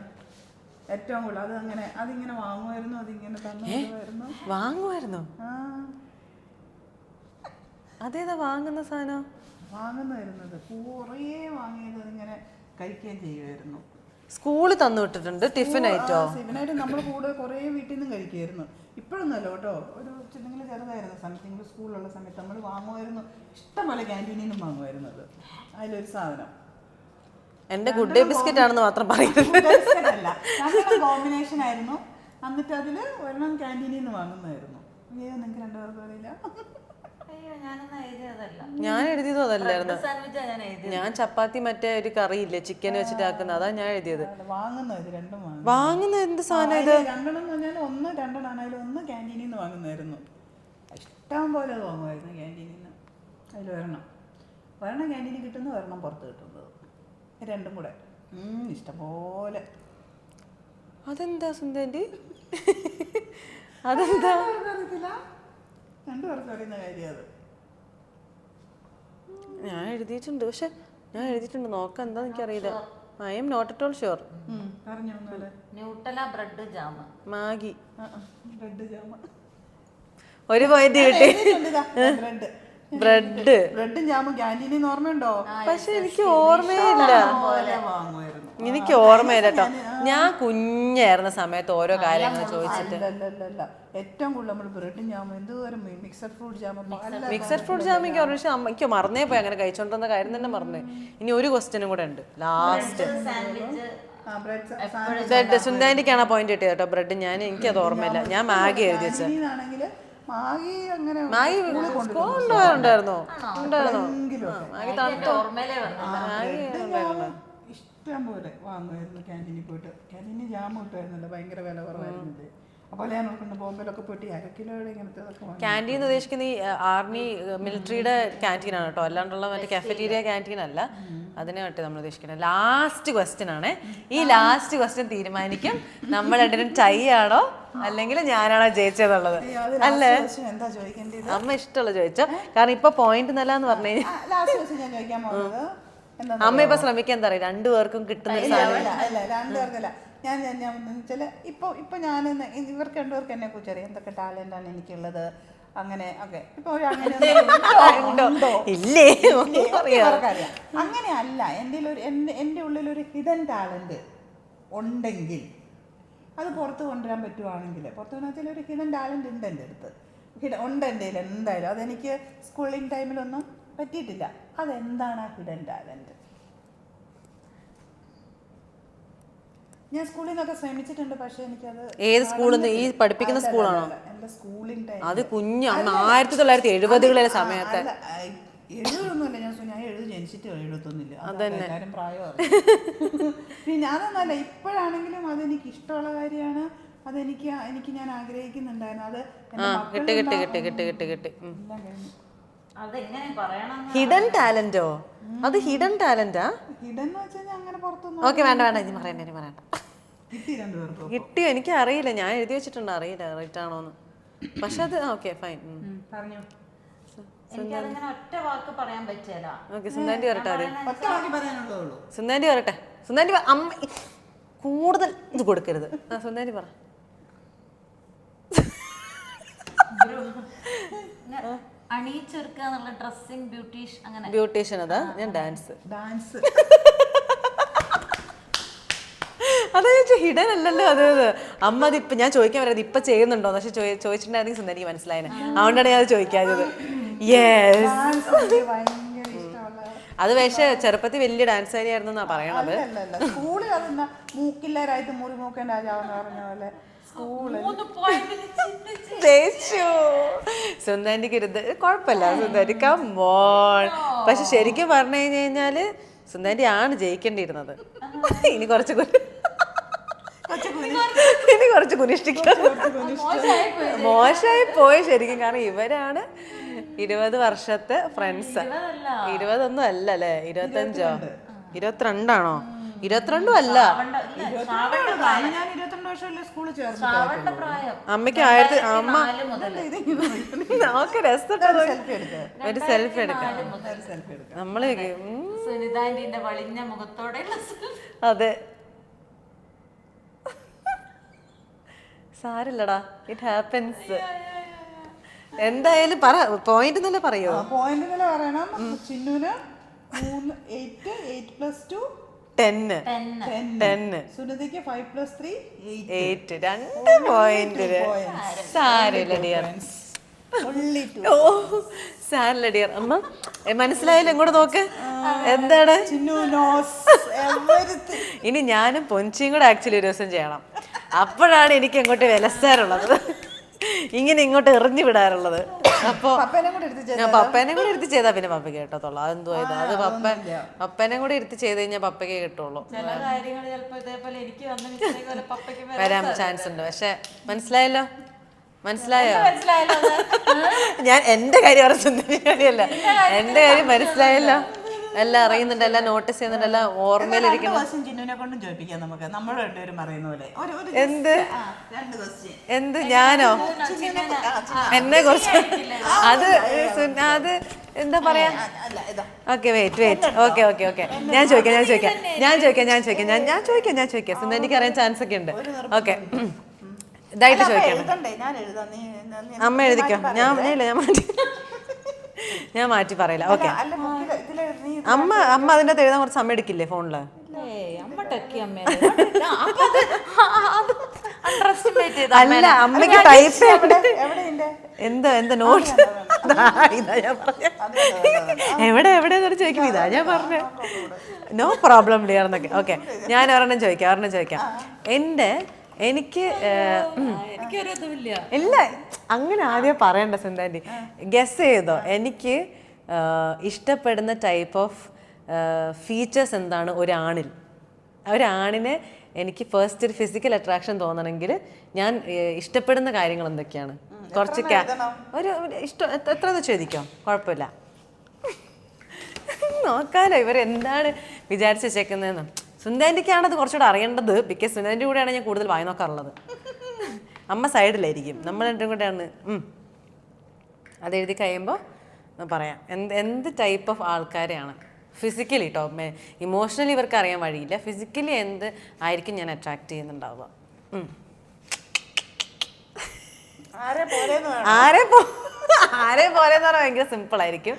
ഏറ്റവും കൂടുതൽ അത് അങ്ങനെ അതിങ്ങനെ വാങ്ങുമായിരുന്നു, അതിങ്ങനെ തന്നുമായിരുന്നു. വാങ്ങുമായിരുന്നു? അതേതാ വാങ്ങുന്ന സാധനം? വാങ്ങുന്നായിരുന്നത് കുറേ വാങ്ങിയത് ഇങ്ങനെ കഴിക്കുകയും ചെയ്യുമായിരുന്നു. സ്കൂളിൽ തന്നു വിട്ടിട്ടുണ്ട് ടിഫിൻ ആയിട്ടോ? ഇവനായിട്ട് നമ്മൾ കൂടെ കുറേ വീട്ടിൽ നിന്നും കഴിക്കുമായിരുന്നു. ഇപ്പോഴൊന്നുമല്ല കേട്ടോ, ഒരു നിങ്ങൾ ചെറുതായിരുന്ന സമയത്ത് നിങ്ങൾ സ്കൂളിലുള്ള സമയത്ത് നമ്മൾ വാങ്ങുമായിരുന്നു, ഇഷ്ടംപോലെ ക്യാൻറ്റീനിൽ നിന്നും വാങ്ങുമായിരുന്നത്. അതിലൊരു സാധനം എന്റെ ഗുഡ് ഡേ ബിസ്ക്കറ്റ് ആണെന്ന് മാത്രം പറയുന്നത്. അല്ല, ഞങ്ങളുടെ കോമ്പിനേഷൻ ആയിരുന്നു. എന്നിട്ട് അതിൽ ഒരെണ്ണം ക്യാൻറ്റീനിൽ നിന്ന് വാങ്ങുന്നതായിരുന്നു. നിങ്ങൾക്ക് രണ്ടുപേർക്കും അറിയില്ല. ഞാൻ എഴുതിയതും അതല്ലായിരുന്നു. ഞാൻ ചപ്പാത്തി മറ്റേ ഒരു കറിയില്ലേ ചിക്കൻ വെച്ചിട്ട് ആക്കുന്നത്, അതാ ഞാൻ എഴുതിയത്. വാങ്ങുന്നത് രണ്ടും വാങ്ങുന്ന എന്ത് സാധനം ഇത്? രണ്ടെണ്ണം എന്ന് പറഞ്ഞാൽ ഒന്ന് രണ്ടെണ്ണമാണെങ്കിലും ഒന്ന് ക്യാൻറ്റീനിൽ നിന്ന് വാങ്ങുന്നതായിരുന്നു. ഇഷ്ടം പോലെ അത് വാങ്ങുമായിരുന്നു ക്യാൻറ്റീനിൽ നിന്ന്. അതിൽ ഒരെണ്ണം ക്യാൻറ്റീനിൽ കിട്ടുന്നു, ഒരെണ്ണം പുറത്ത് കിട്ടുന്നത്, രണ്ടും കൂടെ ഇഷ്ടംപോലെ. അതെന്താ സുന്ദരി? അതെന്താ? അറിയത്തില്ല, രണ്ടുപേർക്കും അറിയുന്ന കാര്യം അത്. ഞാൻ എഴുതിയിട്ടുണ്ട്, പക്ഷെ ഞാൻ എഴുതിയിട്ടുണ്ട്, നോക്കാം എന്താന്ന് എനിക്കറിയില്ല. I am not at all sure. Nutella bread jam, Maggi, bread jam. ഒരു പോയിന്റ് കിട്ടി. ബ്രെഡും ജാമും ക്യാൻറ്റീനിൽ ഓർമ്മയുണ്ടോ? പക്ഷെ എനിക്ക് ഓർമ്മയില്ല. എനിക്ക് ഓർമ്മയില്ല കേട്ടോ. ഞാൻ കുഞ്ഞായിരുന്ന സമയത്ത് ഓരോ കാര്യങ്ങൾ ചോദിച്ചിട്ട് ഏറ്റവും കൂടുതൽ നമ്മൾ ബ്രെഡും ജാമും എന്തോരം മിക്സഡ് ഫ്രൂട്ട് ജാമും. മിക്സഡ് ഫ്രൂട്ട് ജാം എനിക്ക് ഓർമ്മ, പക്ഷെ അമ്മയ്ക്ക് മറന്നേ പോയി അങ്ങനെ കഴിച്ചോണ്ടിരുന്ന കാര്യം തന്നെ മറന്നേ. ഇനി ഒരു ക്വസ്റ്റ്യനും കൂടെ ഉണ്ട് ലാസ്റ്റ്. ബ്രെഡ് സുന്ദാന്റിക്കാണ് പോയിന്റ് കിട്ടിയത് കേട്ടോ. ബ്രെഡ് എനിക്കത് ഓർമ്മയില്ല. ഞാൻ മാഗി എഴുതി വെച്ചത്. മാഗി അങ്ങനെ ഉണ്ടായിരുന്നോ? ഇഷ്ടം പോലെ വാങ്ങുമായിരുന്നു ക്യാൻറ്റീനിൽ പോയിട്ട്. ക്യാൻറ്റീനിൽ ജാം കിട്ടുമായിരുന്നല്ലോ, ഭയങ്കര വില കുറവായിരുന്നത്. അപ്പോൾ ഞാൻ ഓർക്കുന്നു ബോംബെയിലൊക്കെ പോയിട്ട് 1 കിലോയുടെ ഇങ്ങനത്തെ ക്യാൻറ്റീൻ എന്ന് ഉദ്ദേശിക്കുന്ന ഈ ആർമി മിലിറ്ററിയുടെ ക്യാൻറ്റീനാണ് കേട്ടോ, അല്ലാണ്ടുള്ള മറ്റേ കഫറ്റീരിയ ക്യാൻറ്റീൻ അല്ല. അതിനായിട്ട് നമ്മൾ ഉദ്ദേശിക്കുന്നത്. ലാസ്റ്റ് ക്വസ്റ്റ്യൻ ആണ്. ഈ ലാസ്റ്റ് ക്വസ്റ്റ്യൻ തീരുമാനിക്കും നമ്മൾ രണ്ടിനും ടൈ ആണോ അല്ലെങ്കിൽ ഞാനാണോ ജയിച്ചതെന്നുള്ളത്. അല്ലേ? അമ്മ ഇഷ്ടമുള്ള ചോദിച്ചോ, കാരണം ഇപ്പൊ പോയിന്റ് നല്ലാന്ന് പറഞ്ഞു കഴിഞ്ഞാൽ അമ്മ ഇപ്പൊ ശ്രമിക്കാൻ എന്താ പറയുക, രണ്ടുപേർക്കും കിട്ടുന്ന ഒരു സാധനം. രണ്ടുപേർക്കല്ല, ഞാൻ ഇപ്പൊ ഞാൻ ഇവർക്ക് രണ്ടുപേർക്ക് എന്നെ കുറിച്ച് അറിയാം, എന്തൊക്കെ ടാലന്റാണ് എനിക്കുള്ളത് അങ്ങനെ ഒക്കെ. ഇപ്പൊ ഇല്ലേ? അറിയാം. അങ്ങനെയല്ല, എൻ്റെ ഉള്ളിലൊരു ഹിഡൻ ടാലന്റ് ഉണ്ടെങ്കിൽ അത് പുറത്ത് കൊണ്ടുവരാൻ പറ്റുവാണെങ്കിൽ, പുറത്ത് കൊണ്ടുവരാൻ ഒരു ഹിഡൻ ടാലന്റ് ഉണ്ട് എൻ്റെ അടുത്ത്, ഉണ്ട് എൻ്റെ കയ്യിൽ എന്തായാലും. അതെനിക്ക് സ്കൂളിംഗ് ടൈമിലൊന്നും പറ്റിയിട്ടില്ല. അതെന്താണ് ആ ഹിഡൻ ടാലന്റ്? ഞാൻ സ്കൂളിൽ നിന്നൊക്കെ ശ്രമിച്ചിട്ടുണ്ട്, പക്ഷെ എനിക്കത്. ഏത് സ്കൂളിൽ? ഈ പഠിപ്പിക്കുന്ന സ്കൂളാണോ? എൻ്റെ സ്കൂളിംഗ് ടൈം അത് കുഞ്ഞ് 1970-കളിലെ സമയത്ത്. എഴുതൊന്നുമില്ല, ഞാൻ ജനിച്ചിട്ട് എഴുതൊന്നുമില്ല, അതെല്ലാവരും പ്രായമാണ്. പിന്നെ അതൊന്നുമല്ല, ഇപ്പോഴാണെങ്കിലും അതെനിക്ക് ഇഷ്ടമുള്ള കാര്യമാണ്. അതെനിക്ക് ഞാൻ ആഗ്രഹിക്കുന്നുണ്ടായിരുന്നു. അത് ഹിഡൻ ടാലന്റോ? അത് ഹിഡൻ ടാലന്റാ? ഹിഡൻ എന്ന് വെച്ചാൽ അങ്ങനെ പുറത്തൊന്നും. ഓക്കെ, വേണ്ട ഇനി പറയണ്ട. കിട്ടിയോ? എനിക്ക് അറിയില്ല, ഞാൻ എഴുതി വെച്ചിട്ടുണ്ട്, അറിയില്ല റൈറ്റ് ആണോന്ന്. പക്ഷെ അത് ഓക്കെ ഫൈൻ. പറഞ്ഞോ. എനിക്കതങ്ങനെ ഒറ്റ വാക്ക് പറയാൻ പറ്റില്ല. ഓക്കെ, സുന്ദാന്റി വരട്ടെ. ആദ്യം സുന്ദാന്റി വരട്ടെ. സുന്ദാന്റി അമ്മ കൂടുതൽ ഇത് കൊടുക്കരുത്. സുന്ദാന്റി പറ. അണിയിച്ചൊരുക്കുക എന്നുള്ള ഡ്രസ്സിംഗ് ബ്യൂട്ടീഷ്യൻ, അങ്ങനെ ബ്യൂട്ടീഷ്യൻ. അതാ ഞാൻ ഡാൻസ്. അതാ ചോദിച്ചാൽ ഹിഡൻ അല്ലല്ലോ അത്. അമ്മ അതിപ്പോ ഞാൻ ചോദിക്കാൻ വരാത് ഇപ്പൊ ചെയ്യുന്നുണ്ടോ, പക്ഷെ ചോദിച്ചിട്ടുണ്ടായിരുന്നെങ്കിൽ സുന്ദരി മനസ്സിലായനെ. അതുകൊണ്ടാണ് ഞാൻ അത് ചോദിക്കാത്തത്. അത് പക്ഷേ ചെറുപ്പത്തിൽ വലിയ ഡാൻസുകാരിയായിരുന്നു എന്നാ പറയണത്. സ്കൂളിൽ അതെന്നാ മൂക്കില്ലാരായിട്ട് മുറിമൂക്കൻ രാജാവെന്ന് പറഞ്ഞ പോലെ സുന്ദരിക്ക് ഇരുത് കുഴപ്പമില്ല. സുന്ദരി കമ്മോൺ. പക്ഷെ ശരിക്കും പറഞ്ഞു കഴിഞ്ഞാല് സുന്ദരി ആണ് ജയിക്കേണ്ടിയിരുന്നത്. ഇനി കുറച്ച് കുനിഷ്ഠിക്കാൻ മോശമായി പോയി ശരിക്കും. കാരണം ഇവരാണ് 20 വർഷത്തെ ഫ്രണ്ട്സ്. 20 അല്ല അല്ലേ? 25 22 22 അല്ല. അമ്മയ്ക്ക് അമ്മ നോക്ക് രസം. ഒരു സെൽഫി എടുക്കാം നമ്മള്. അതെ, സാരില്ലടാ, ഇറ്റ് ഹാപ്പൻസ്. എന്തായാലും പറ, പോയിന്റ് തന്നെ പറയോ? പോയിന്റ് തന്നെ പറയണം. ചിന്നുന് 8+2 10. സുനിതയ്ക്ക് 5+3 8. 2 പോയിന്റ്. സാരമില്ല ഡിയർ. ഓ സാരമില്ല ഡിയർ. അമ്മ മനസ്സിലായില്ല, ഇങ്ങോട്ട് നോക്ക്. എന്താണ് ഇനി ഞാനും പൊഞ്ചിയും കൂടെ ആക്ച്വലി ഒരു ദിവസം ചെയ്യണം. അപ്പോഴാണ് എനിക്ക് ഇങ്ങോട്ട് വിലസാറുള്ളത്, ഇങ്ങനെ ഇങ്ങോട്ട് എറിഞ്ഞു വിടാറുള്ളത്. അപ്പൊ ഞാൻ പപ്പേനെ കൂടെ എടുത്ത് ചെയ്താ പിന്നെ പപ്പയ്ക്ക് കിട്ടത്തുള്ളൂ. അതെന്തോ ഇത്, അത് പപ്പേനെ കൂടെ എടുത്ത് ചെയ്ത് കഴിഞ്ഞാൽ പപ്പയ്ക്ക് കിട്ടുള്ളൂ. ചില കാര്യങ്ങൾ ചിലപ്പോ ഇതേപോലെ എനിക്ക് വന്ന mistake പോലെ പപ്പയ്ക്ക് വരാൻ ചാൻസ് ഉണ്ട്. പക്ഷെ മനസ്സിലായല്ലോ, മനസ്സിലായോ? ഞാൻ എന്റെ കാര്യം പറഞ്ഞ കാര്യമല്ല, എന്റെ കാര്യം മനസ്സിലായല്ലോ. എല്ലാം അറിയുന്നുണ്ട്, എല്ലാം നോട്ടീസ് ചെയ്യുന്നുണ്ട്, എല്ലാം ഓർമ്മയിലിരിക്കണം. ജിന്നുവിനെ കൊണ്ടും ചോദിപ്പിക്കാം നമുക്ക്, നമ്മൾ രണ്ടുപേരും പറയുന്ന പോലെ. എന്ത് ഞാനോ? എന്നെ കുറിച്ച് അത് എന്താ പറയാ? ഓക്കെ വെയിറ്റ് ഓക്കെ ഞാൻ ചോദിക്കാം. സുന്ദരിക്ക് അറിയാൻ ചാൻസ് ഒക്കെ ഉണ്ട്. ഓക്കെ ഇതായിട്ട് ചോദിക്കാം. അമ്മ എഴുതിക്കോ. ഞാൻ മാറ്റി പറയില്ല. ഓക്കെ അമ്മ അതിൻ്റെ അകത്ത് എഴുതാൻ കുറച്ച് സമയം എടുക്കില്ലേ ഫോണില്? അല്ല അമ്മയ്ക്ക് ടൈപ്പ് എന്താ നോട്ട് എവിടെയെന്ന് ചോദിക്കും. ഇതാ ഞാൻ പറഞ്ഞ നോ പ്രോബ്ലം ഡിയർ എന്നൊക്കെ. ഓക്കെ ഞാൻ ഒരെണ്ണം ചോദിക്കാം. എനിക്ക് ഇല്ല അങ്ങനെ ആദ്യം പറയണ്ട സുന്ദരി, ഗസ് ചെയ്തോ. എനിക്ക് ഇഷ്ടപ്പെടുന്ന ടൈപ്പ് ഓഫ് ഫീച്ചേഴ്സ് എന്താണ് ഒരാണിനെ എനിക്ക് ഫസ്റ്റ് ഒരു ഫിസിക്കൽ അട്രാക്ഷൻ തോന്നണമെങ്കിൽ ഞാൻ ഇഷ്ടപ്പെടുന്ന കാര്യങ്ങൾ എന്തൊക്കെയാണ്? കുറച്ച് ഒരു ഇഷ്ടം എത്രയെന്ന് ചോദിക്കാം, കുഴപ്പമില്ല. നോക്കാലോ ഇവരെന്താണ് വിചാരിച്ച് വെച്ചേക്കുന്നതെന്ന്. സുന്ദരിക്കാണത് കുറച്ചുകൂടെ അറിയേണ്ടത്, ബിക്കോസ് സുന്ദരിൻ്റെ കൂടെയാണ് ഞാൻ കൂടുതൽ വായി നോക്കാറുള്ളത്. അമ്മ സൈഡിലായിരിക്കും, നമ്മൾ രണ്ടും കൂടെയാണ്. അത് എഴുതി കഴിയുമ്പോൾ പറയാം എന്ത് ടൈപ്പ് ഓഫ് ആൾക്കാരെയാണ്. ഫിസിക്കലി കേട്ടോ, ഇമോഷണലി ഇവർക്ക് അറിയാൻ വഴിയില്ല. ഫിസിക്കലി എന്ത് ആയിരിക്കും ഞാൻ അട്രാക്ട് ചെയ്യുന്നുണ്ടാവുക? ആരെ പോലെന്ന് പറഞ്ഞാൽ ഭയങ്കര സിമ്പിൾ ആയിരിക്കും.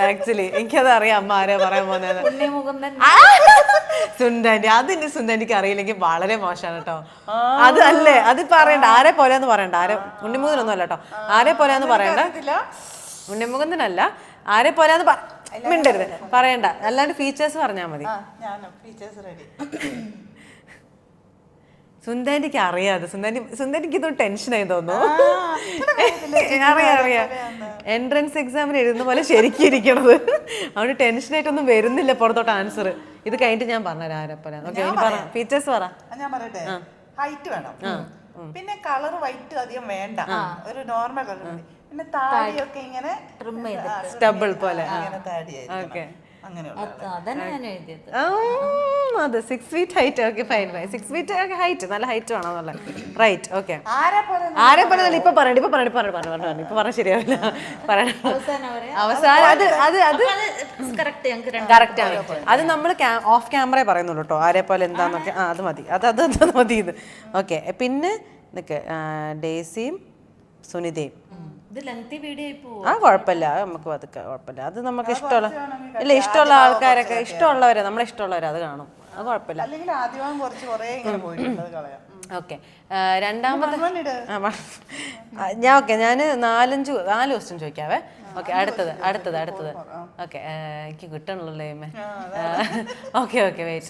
ആക്ച്വലി എനിക്കത് അറിയാം അമ്മ ആരെ പറയാൻ പോകുന്നത്. സുന്ദരിക്ക് അറിയില്ലെങ്കിൽ വളരെ മോശമാണ് കേട്ടോ. അത് പറയണ്ട, ആരെ പോലെന്ന് പറയണ്ട. ഉണ്ണിമുഖനൊന്നും അല്ല കേട്ടോ, ആരെ പോലെന്ന് പറയണ്ട. ഉണ്ണിമുഖത്തിനല്ല, ആരെ പോലെന്ന് മിണ്ടരുത്, പറയണ്ട. അല്ലാണ്ട് ഫീച്ചേഴ്സ് പറഞ്ഞാൽ മതി. സുന്ദരിക്ക് അറിയാതെ സുന്ദരിക്ക് ഇതൊരു ടെൻഷനായി തോന്നുന്നു. അറിയാം എൻട്രൻസ് എക്സാമിന് എഴുതുന്ന പോലെ ശരിക്കും ഇരിക്കണത്. അവിടെ ടെൻഷനായിട്ടൊന്നും വരുന്നില്ല പുറത്തോട്ട് ആൻസർ. ഇത് കഴിഞ്ഞിട്ട് ഞാൻ പറഞ്ഞുതരാം ആരെപ്പോലെ. ഓക്കെ ഫീച്ചേഴ്സ് പറ. ഞാൻ പറയട്ടെ, ഹൈറ്റ് വേണം, പിന്നെ കളർ വൈറ്റ് അധികം വേണ്ട, ഒരു നോർമൽ കളർ. പിന്നെ താടിയൊക്കെ ഇങ്ങനെ സ്റ്റബിൾ പോലെ. ഓക്കെ അത് 6 feet height. Okay fine 6 feet height, നല്ല ഹൈറ്റ് വേണം നല്ല. Right okay. ആരെ പോലെ ഇപ്പൊ പറയണ്ട, ഇപ്പൊ പറഞ്ഞ ശരിയാവില്ല. അവസാനം അത് കറക്റ്റ് ആണ്. അത് നമ്മൾ ഓഫ് ക്യാമറ പറയുന്നുള്ളൂ കേട്ടോ, ആരെ പോലെ എന്താന്നൊക്കെ. അത് മതി, അത് മതി ഇത്. ഓക്കെ പിന്നെ ഡേസിയും സുനിതയും. കുഴപ്പമില്ല, നമുക്ക് പതുക്കെ കുഴപ്പമില്ല. അത് നമുക്ക് ഇഷ്ടമുള്ള ആൾക്കാരൊക്കെ, നമ്മളെ ഇഷ്ടമുള്ളവരെ അത് കാണും. അത് കുഴപ്പമില്ല. ഓക്കെ രണ്ടാമത്തെ ഞാൻ 4 ക്വസ്റ്റ്യൻ ചോദിക്കാവേ. ഓക്കെ അടുത്തത് ഓക്കെ എനിക്ക് കിട്ടണല്ലോ. Okay wait.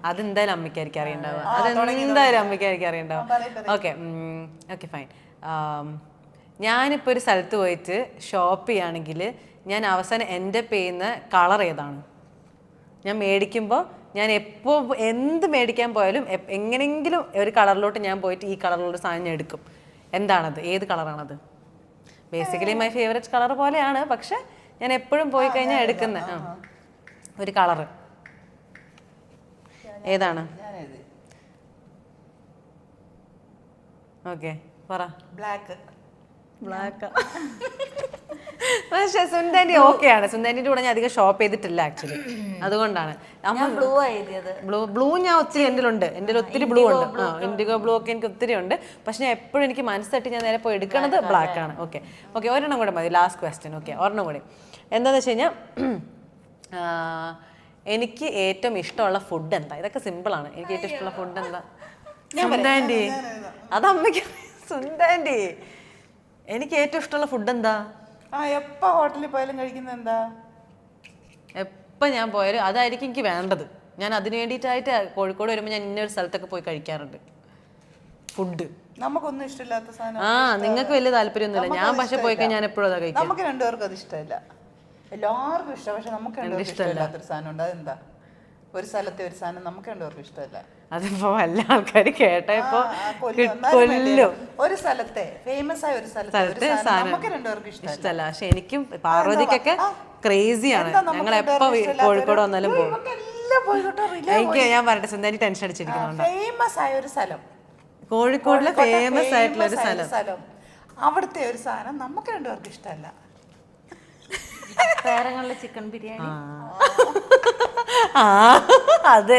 അതെന്തായാലും അമ്മയ്ക്കായിരിക്കും അറിയണ്ടാവുക. Okay fine. ഞാനിപ്പോൾ ഒരു സ്ഥലത്ത് പോയിട്ട് ഷോപ്പ് ചെയ്യുകയാണെങ്കിൽ ഞാൻ അവസാനം എൻ്റെ ചെയ്യുന്ന കളർ ഏതാണ്? ഞാൻ മേടിക്കുമ്പോൾ ഞാൻ എപ്പോൾ എന്ത് മേടിക്കാൻ പോയാലും എങ്ങനെയെങ്കിലും ഒരു കളറിലോട്ട് ഞാൻ പോയിട്ട് ഈ കളറിലുള്ള സാധനം ഞാൻ എടുക്കും. എന്താണത്? ഏത് കളറാണത്? ബേസിക്കലി മൈ ഫേവറേറ്റ് കളർ പോലെയാണ്, പക്ഷെ ഞാൻ എപ്പോഴും പോയി കഴിഞ്ഞാൽ എടുക്കുന്ന ഒരു കളറ് ഏതാണ്? ഓക്കെ പറ. ബ്ലാക്ക്. ബ്ലാക്ക്. പക്ഷെ സുന്ദാൻറ്റി ഓക്കെയാണ്. സുന്ദാൻറ്റിന്റെ കൂടെ ഞാൻ അധികം ഷോപ്പ് ചെയ്തിട്ടില്ല ആക്ച്വലി, അതുകൊണ്ടാണ്. ബ്ലൂ ഞാൻ ഒത്തിരി എൻ്റെ ഒത്തിരി ബ്ലൂ ഉണ്ട്. ഇൻഡിഗോ ബ്ലൂ ഒക്കെ എനിക്ക് ഒത്തിരി ഉണ്ട്. പക്ഷെ ഞാൻ എപ്പോഴും എനിക്ക് മനസ്സിലായിട്ട് ഞാൻ നേരെ പോയി എടുക്കുന്നത് ബ്ലാക്ക് ആണ്. ഓക്കെ ഓക്കെ, ഒരെണ്ണം കൂടെ മതി, ലാസ്റ്റ് ക്വസ്റ്റ്യൻ. ഓക്കെ, ഒരെണ്ണം കൂടി. എന്താണെന്ന് വെച്ച് കഴിഞ്ഞാൽ എനിക്ക് ഏറ്റവും ഇഷ്ടമുള്ള ഫുഡ് എന്താ? ഇതൊക്കെ സിമ്പിളാണ്. എനിക്ക് ഏറ്റവും ഇഷ്ടമുള്ള ഫുഡ് എന്താ? സുന്ദാൻറ്റി, അത് അമ്മയ്ക്ക്. സുന്ദാൻറ്റി, എനിക്ക് ഏറ്റവും ഇഷ്ടമുള്ള ഫുഡ് എന്താ? എപ്പോ ഹോട്ടലിൽ പോയാലും കഴിക്കുന്നത് എന്താ? എപ്പോൾ ഞാൻ പോയാലും അതായിരിക്കും എനിക്ക് വേണ്ടത്. ഞാൻ അതിന് വേണ്ടിയിട്ടായിട്ട് കോഴിക്കോട് വരുമ്പോൾ ഞാൻ ഇന്നൊരു സ്ഥലത്തൊക്കെ പോയി കഴിക്കാറുണ്ട് ഫുഡ്. നമുക്കൊന്നും ഇഷ്ടമില്ലാത്ത സാധനം. നിങ്ങൾക്ക് വലിയ താല്പര്യമൊന്നുമില്ല. ഞാൻ പക്ഷെ പോയി കഴിഞ്ഞാൽ ഞാൻ എപ്പോഴും അതാ കഴിക്കാം. നമുക്ക് രണ്ടുപേർക്കും അത് ഇഷ്ടമല്ല. എല്ലാവർക്കും ഇഷ്ടം, പക്ഷെ നമുക്ക് രണ്ടുപേർക്കും ഇഷ്ടമില്ലാത്തൊരു സാധനം ഉണ്ട്. അതെന്താ? ഒരു സ്ഥലത്തെ ഒരു സാധനം നമുക്ക് രണ്ടുപേർക്കും ഇഷ്ടമല്ല. അതിപ്പോ വല്ല ആൾക്കാർ കേട്ടപ്പോ കൊല്ലും. ഒരു സ്ഥലത്തെ ഫേമസ് ആയ ഒരു സ്ഥലത്തെ നമുക്ക് രണ്ടുപേർക്കും ഇഷ്ടമല്ല. പക്ഷെ എനിക്കും പാർവതിക്കൊക്കെ ക്രേസിയാണ്. ഞങ്ങൾ എപ്പോ കോഴിക്കോട് വന്നാലും പോകും. എനിക്ക് ഞാൻ പറയട്ടെ, സുന്ദരി ടെൻഷൻ അടിച്ചിരിക്കുന്നുണ്ട്. ഫേമസ് ആയ ഒരു സ്ഥലം, കോഴിക്കോടിലെ ഫേമസ് ആയിട്ടുള്ള ഒരു സ്ഥലം, അവിടുത്തെ ഒരു സാധനം നമുക്ക് രണ്ടുപേർക്കും ഇഷ്ടമല്ല. പേരങ്ങളിലെ ചിക്കൻ ബിരിയാണി. അതെ,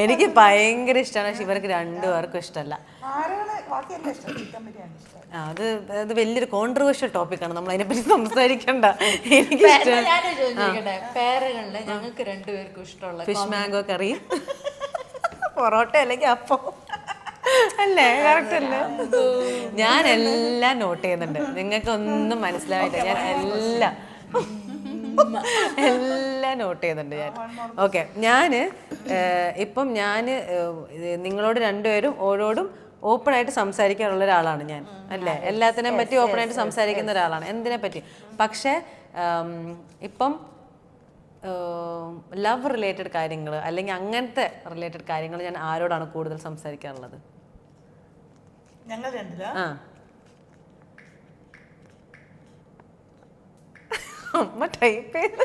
എനിക്ക് ഭയങ്കര ഇഷ്ടമാണ്. പക്ഷെ ഇവർക്ക് രണ്ടുപേർക്കും ഇഷ്ടമല്ല. അത് വലിയൊരു കോൺട്രവേഴ്ഷ്യൽ ടോപ്പിക്കാണ്, നമ്മൾ അതിനെപ്പറ്റി സംസാരിക്കണ്ട. എനിക്ക് പേരകളിലെ ഞങ്ങൾക്ക് രണ്ടുപേർക്കും ഇഷ്ടമുള്ള ഫിഷ് മാംഗോ കറി, പൊറോട്ട അല്ലെങ്കിൽ അപ്പം അല്ലേ? കറക്റ്റ് അല്ലേ? ഞാൻ എല്ലാം നോട്ട് ചെയ്യുന്നുണ്ട്. നിങ്ങൾക്ക് ഒന്നും മനസ്സിലായില്ല. ഞാൻ എല്ലാം നോട്ട് ചെയ്യുന്നുണ്ട് ഞാൻ. ഓക്കെ, ഇപ്പം ഞാൻ നിങ്ങളോട് രണ്ടുപേരും ഓരോടും ഓപ്പൺ ആയിട്ട് സംസാരിക്കാനുള്ള ഒരാളാണ് ഞാൻ, അല്ലേ? എല്ലാത്തിനെ പറ്റി ഓപ്പൺ ആയിട്ട് സംസാരിക്കുന്ന ഒരാളാണ്, എന്തിനെ പറ്റി. പക്ഷേ ഇപ്പം ലവ് റിലേറ്റഡ് കാര്യങ്ങൾ അല്ലെങ്കിൽ അങ്ങനത്തെ റിലേറ്റഡ് കാര്യങ്ങൾ ഞാൻ ആരോടാണ് കൂടുതൽ സംസാരിക്കാറുള്ളത്? അമ്മ ടൈപ്പ് ചെയ്ത്,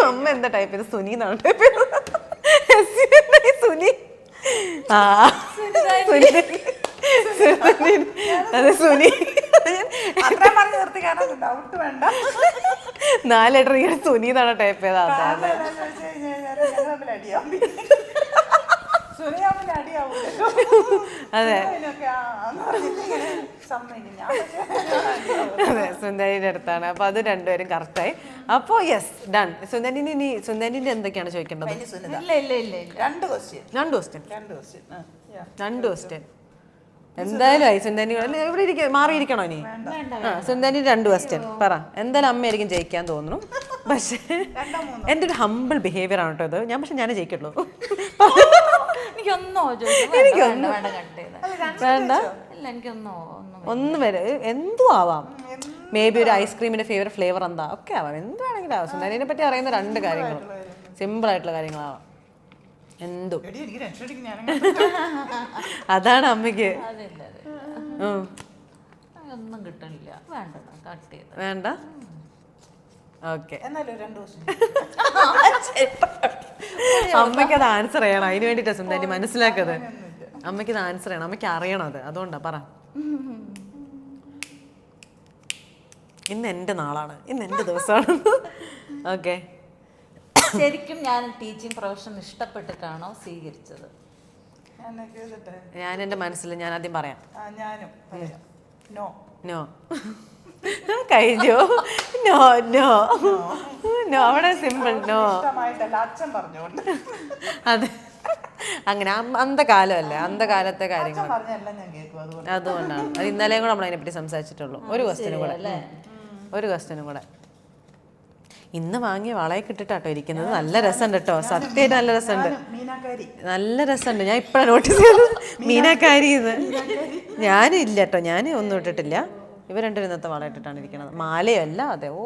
അമ്മ എന്താ ടൈപ്പ് ചെയ്ത്? സുനി എന്നാണ് ടൈപ്പ് ചെയ്തത്. സുനി, അതെ സുനി. 4 ലെറ്റർ ഇങ്ങനെ സുനി എന്നാണ് ടൈപ്പ് ചെയ്തത്. അതെ അതെ, സുന്ദരിന്റെ അടുത്താണ്. അപ്പൊ അത് രണ്ടുപേരും കറക്റ്റായി. അപ്പോ യെസ്, ഡൺ. സുന്ദരിന്റെ എന്തൊക്കെയാണ് ചോദിക്കേണ്ടത്? രണ്ട് ക്വസ്റ്റ്യൻ എന്തായാലും ആയി. സുന്ദരി ഇവിടെ മാറിയിരിക്കണോ ഇനി? സുന്ദരി 2 ക്വസ്റ്റ്യൻ പറ. എന്തായാലും അമ്മയായിരിക്കും ജയിക്കാൻ തോന്നുന്നു. പക്ഷേ എൻ്റെ ഒരു ഹമ്പിൾ ബിഹേവിയർ ആണ് കേട്ടോ ഇത്. പക്ഷെ ഞാൻ ജയിക്കുള്ളൂ. വേണ്ട, ഒന്നും വരെ എന്തും ആവാം. മേ ബി ഒരു ഐസ്ക്രീമിന്റെ ഫേവറേറ്റ് ഫ്ലേവർ എന്താ ഒക്കെ ആവാം, എന്ത് വേണമെങ്കിലും ആവാം. സുന്ദരിനെ പറ്റി അറിയുന്ന 2 കാര്യങ്ങളും സിമ്പിൾ ആയിട്ടുള്ള കാര്യങ്ങളാവാം. എന്തും അതാണ് അമ്മയ്ക്ക്. ഒന്നും കിട്ടണില്ല, വേണ്ട. ഓക്കെ, അമ്മയ്ക്ക് അത് ആൻസർ ചെയ്യണം. അതിന് വേണ്ടിട്ടാ സുന്ദരി മനസ്സിലാക്കത്. അമ്മയ്ക്ക് ഇത് ആൻസർ ചെയ്യണം, അമ്മയ്ക്ക് അറിയണം അത്. അതുകൊണ്ടാ പറ. ഇന്ന് എൻ്റെ നാളാണ്, ഇന്ന് എൻ്റെ ദിവസമാണ്. ഓക്കെ, ശരിക്കും ഞാൻ ടീച്ചിങ് പ്രൊഫഷൻ ഇഷ്ടപ്പെട്ടിട്ടാണോ സ്വീകരിച്ചത്? ഞാൻ എൻ്റെ മനസ്സിൽ ഞാൻ ആദ്യം പറയാം. നോ കഴിഞ്ഞു. നോ നോ നോ, അവിടെ സിമ്പിൾ നോ. അതെ, അങ്ങനെ അന്ധകാലമല്ലേ, അന്ധകാലത്തെ കാര്യങ്ങൾ. അതുകൊണ്ടാണ്. അത് ഇന്നലെയും കൂടെ നമ്മൾ അതിനെപ്പറ്റി സംസാരിച്ചിട്ടുള്ളൂ. ഒരു ക്വസ്റ്റ്യനും കൂടെ. ഇന്ന് വാങ്ങിയ വളയൊക്കെ ഇട്ടിട്ടാട്ടോ ഇരിക്കുന്നത്. നല്ല രസമുണ്ട് കേട്ടോ, സത്യമായിട്ട് നല്ല രസമുണ്ട്, നല്ല രസമുണ്ട്. ഞാൻ ഇപ്പഴാണ് നോട്ടീസ് ചെയ്തത് മീനാക്കാരി. ഞാനില്ല കേട്ടോ, ഞാൻ ഒന്നും ഇട്ടിട്ടില്ല. ഇവർ രണ്ടുപേരും ഇന്നത്തെ വള ഇട്ടിട്ടാണ് ഇരിക്കുന്നത്. മാലയോ അല്ല. അതെ. ഓ,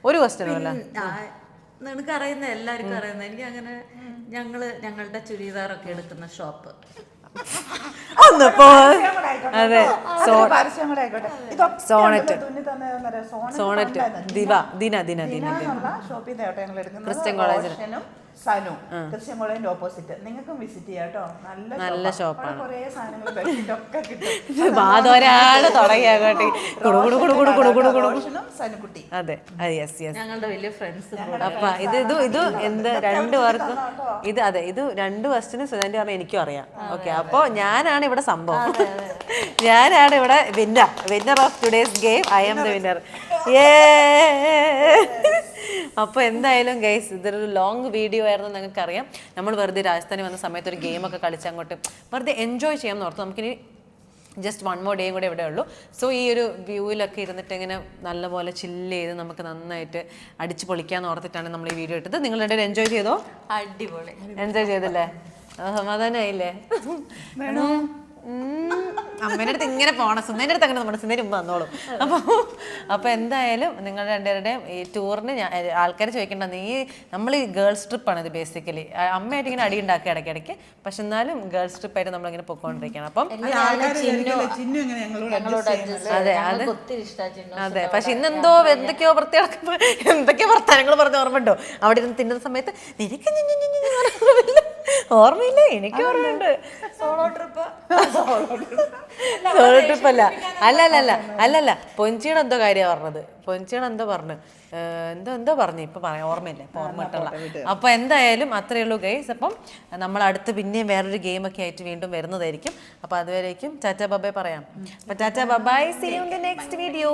ഒരു ക്വസ്റ്റ്യനും അല്ല. നിനക്ക് അറിയുന്ന എല്ലാവർക്കും അറിയുന്ന, എനിക്ക് അങ്ങനെ ഞങ്ങളുടെ ചുരിദാറൊക്കെ എടുക്കുന്ന ഷോപ്പ്. അതെ, സോണറ്റ്, ദിന ക്രിസ്ത്യൻ കോളേജിൽ സനു ക്രിസ്ത്യൻ കോളേജിന്റെ ഓപ്പോസിറ്റ്. നിങ്ങൾക്കും വിസിറ്റ് ചെയ്യാം കേട്ടോ. നല്ല ഷോപ്പാണ്. കുറേ സാധനങ്ങൾ ബെഡ്ഷീറ്റ് ഒക്കെ കിട്ടും. വാതൊരാള് തുടങ്ങിയാകട്ടെ സനുക്കുട്ടി. അതെ യെസ് യെസ്. ഞങ്ങളുടെ വലിയ ഫ്രണ്ട്സ്. അപ്പൊ ഇത് എന്ത് രണ്ടു പേർക്കും ഇത് 2 ക്വസ്റ്റ്യന് സുധാന്റി പറഞ്ഞാൽ എനിക്കും അറിയാം. ഓക്കെ, അപ്പൊ ഞാനാണ് ഇവിടെ സംഭവം. ഞാനാണ് ഇവിടെ winner of today's game. I am the winner. അപ്പോൾ എന്തായാലും ഗൈസ്, ഇതൊരു ലോങ് വീഡിയോ ആയിരുന്നു. നിങ്ങൾക്കറിയാം, നമ്മൾ വെറുതെ രാജസ്ഥാനി വന്ന സമയത്ത് ഒരു ഗെയിമൊക്കെ കളിച്ച് അങ്ങോട്ട് വെറുതെ എൻജോയ് ചെയ്യാമെന്ന് ഓർത്തു. നമുക്കിനി ജസ്റ്റ് 1 more ഡേയും കൂടെ ഇവിടെ ഉള്ളൂ. സോ ഈ ഒരു വ്യൂവിലൊക്കെ ഇരുന്നിട്ട് ഇങ്ങനെ നല്ലപോലെ ചില്ല് ചെയ്ത് നമുക്ക് നന്നായിട്ട് അടിച്ച് പൊളിക്കാന്ന് ഓർത്തിട്ടാണ് നമ്മൾ ഈ വീഡിയോ ഇട്ടത്. നിങ്ങൾ രണ്ടുപേരും എൻജോയ് ചെയ്തോ? അടിപൊളി എൻജോയ് ചെയ്തില്ലേ? സമാധാനമായില്ലേ? അമ്മേൻ്റെ അടുത്ത് ഇങ്ങനെ പോകണം, സുന്ദരിൻ്റെ അടുത്ത് അങ്ങനെ നമ്മുടെ സുന്ദരി മുമ്പ് വന്നോളും. അപ്പോൾ എന്തായാലും നിങ്ങൾ രണ്ടുപേരുടെയും ഈ ടൂറിന് ആൾക്കാർ ചോദിക്കേണ്ട, നമ്മൾ ഈ ഗേൾസ് ട്രിപ്പാണ് ഇത് ബേസിക്കലി. അമ്മയായിട്ട് ഇങ്ങനെ അടി ഉണ്ടാക്കുക ഇടയ്ക്കിടയ്ക്ക്, പക്ഷെ എന്നാലും ഗേൾസ് ട്രിപ്പായിട്ട് നമ്മളിങ്ങനെ പൊക്കോണ്ടിരിക്കണം. അപ്പം അതെ അതെ. പക്ഷെ ഇന്നെന്തോ എന്തൊക്കെയോ വർത്തമാനങ്ങൾ പറഞ്ഞ ഓർമ്മയുണ്ടോ? അവിടെ ഇരുന്ന് തിന്നുന്ന സമയത്ത് നിനക്ക് ഓർമ്മയില്ല? എനിക്ക് ഓർമ്മയുണ്ട്. സോളോ ട്രിപ്പ് സോളോ ട്രിപ്പ് അല്ലല്ല പൊഞ്ചിയുടെ എന്തോ കാര്യമാണ് പറഞ്ഞത്. പൊഞ്ചിയുടെ എന്തോ പറഞ്ഞു എന്തോ പറഞ്ഞു, ഇപ്പൊ പറയാം, ഓർമ്മയില്ല, ഇപ്പൊ ഓർമ്മ കിട്ടല്ല. അപ്പൊ എന്തായാലും അത്രയേ ഉള്ളൂ ഗൈസ്. അപ്പം നമ്മൾ അടുത്ത് പിന്നെയും വേറൊരു ഗെയിമൊക്കെ ആയിട്ട് വീണ്ടും വരുന്നതായിരിക്കും. അപ്പൊ അതുവരേക്കും ടാറ്റ ബൈ പറയാം. അപ്പൊ tata bye, see you in the next video.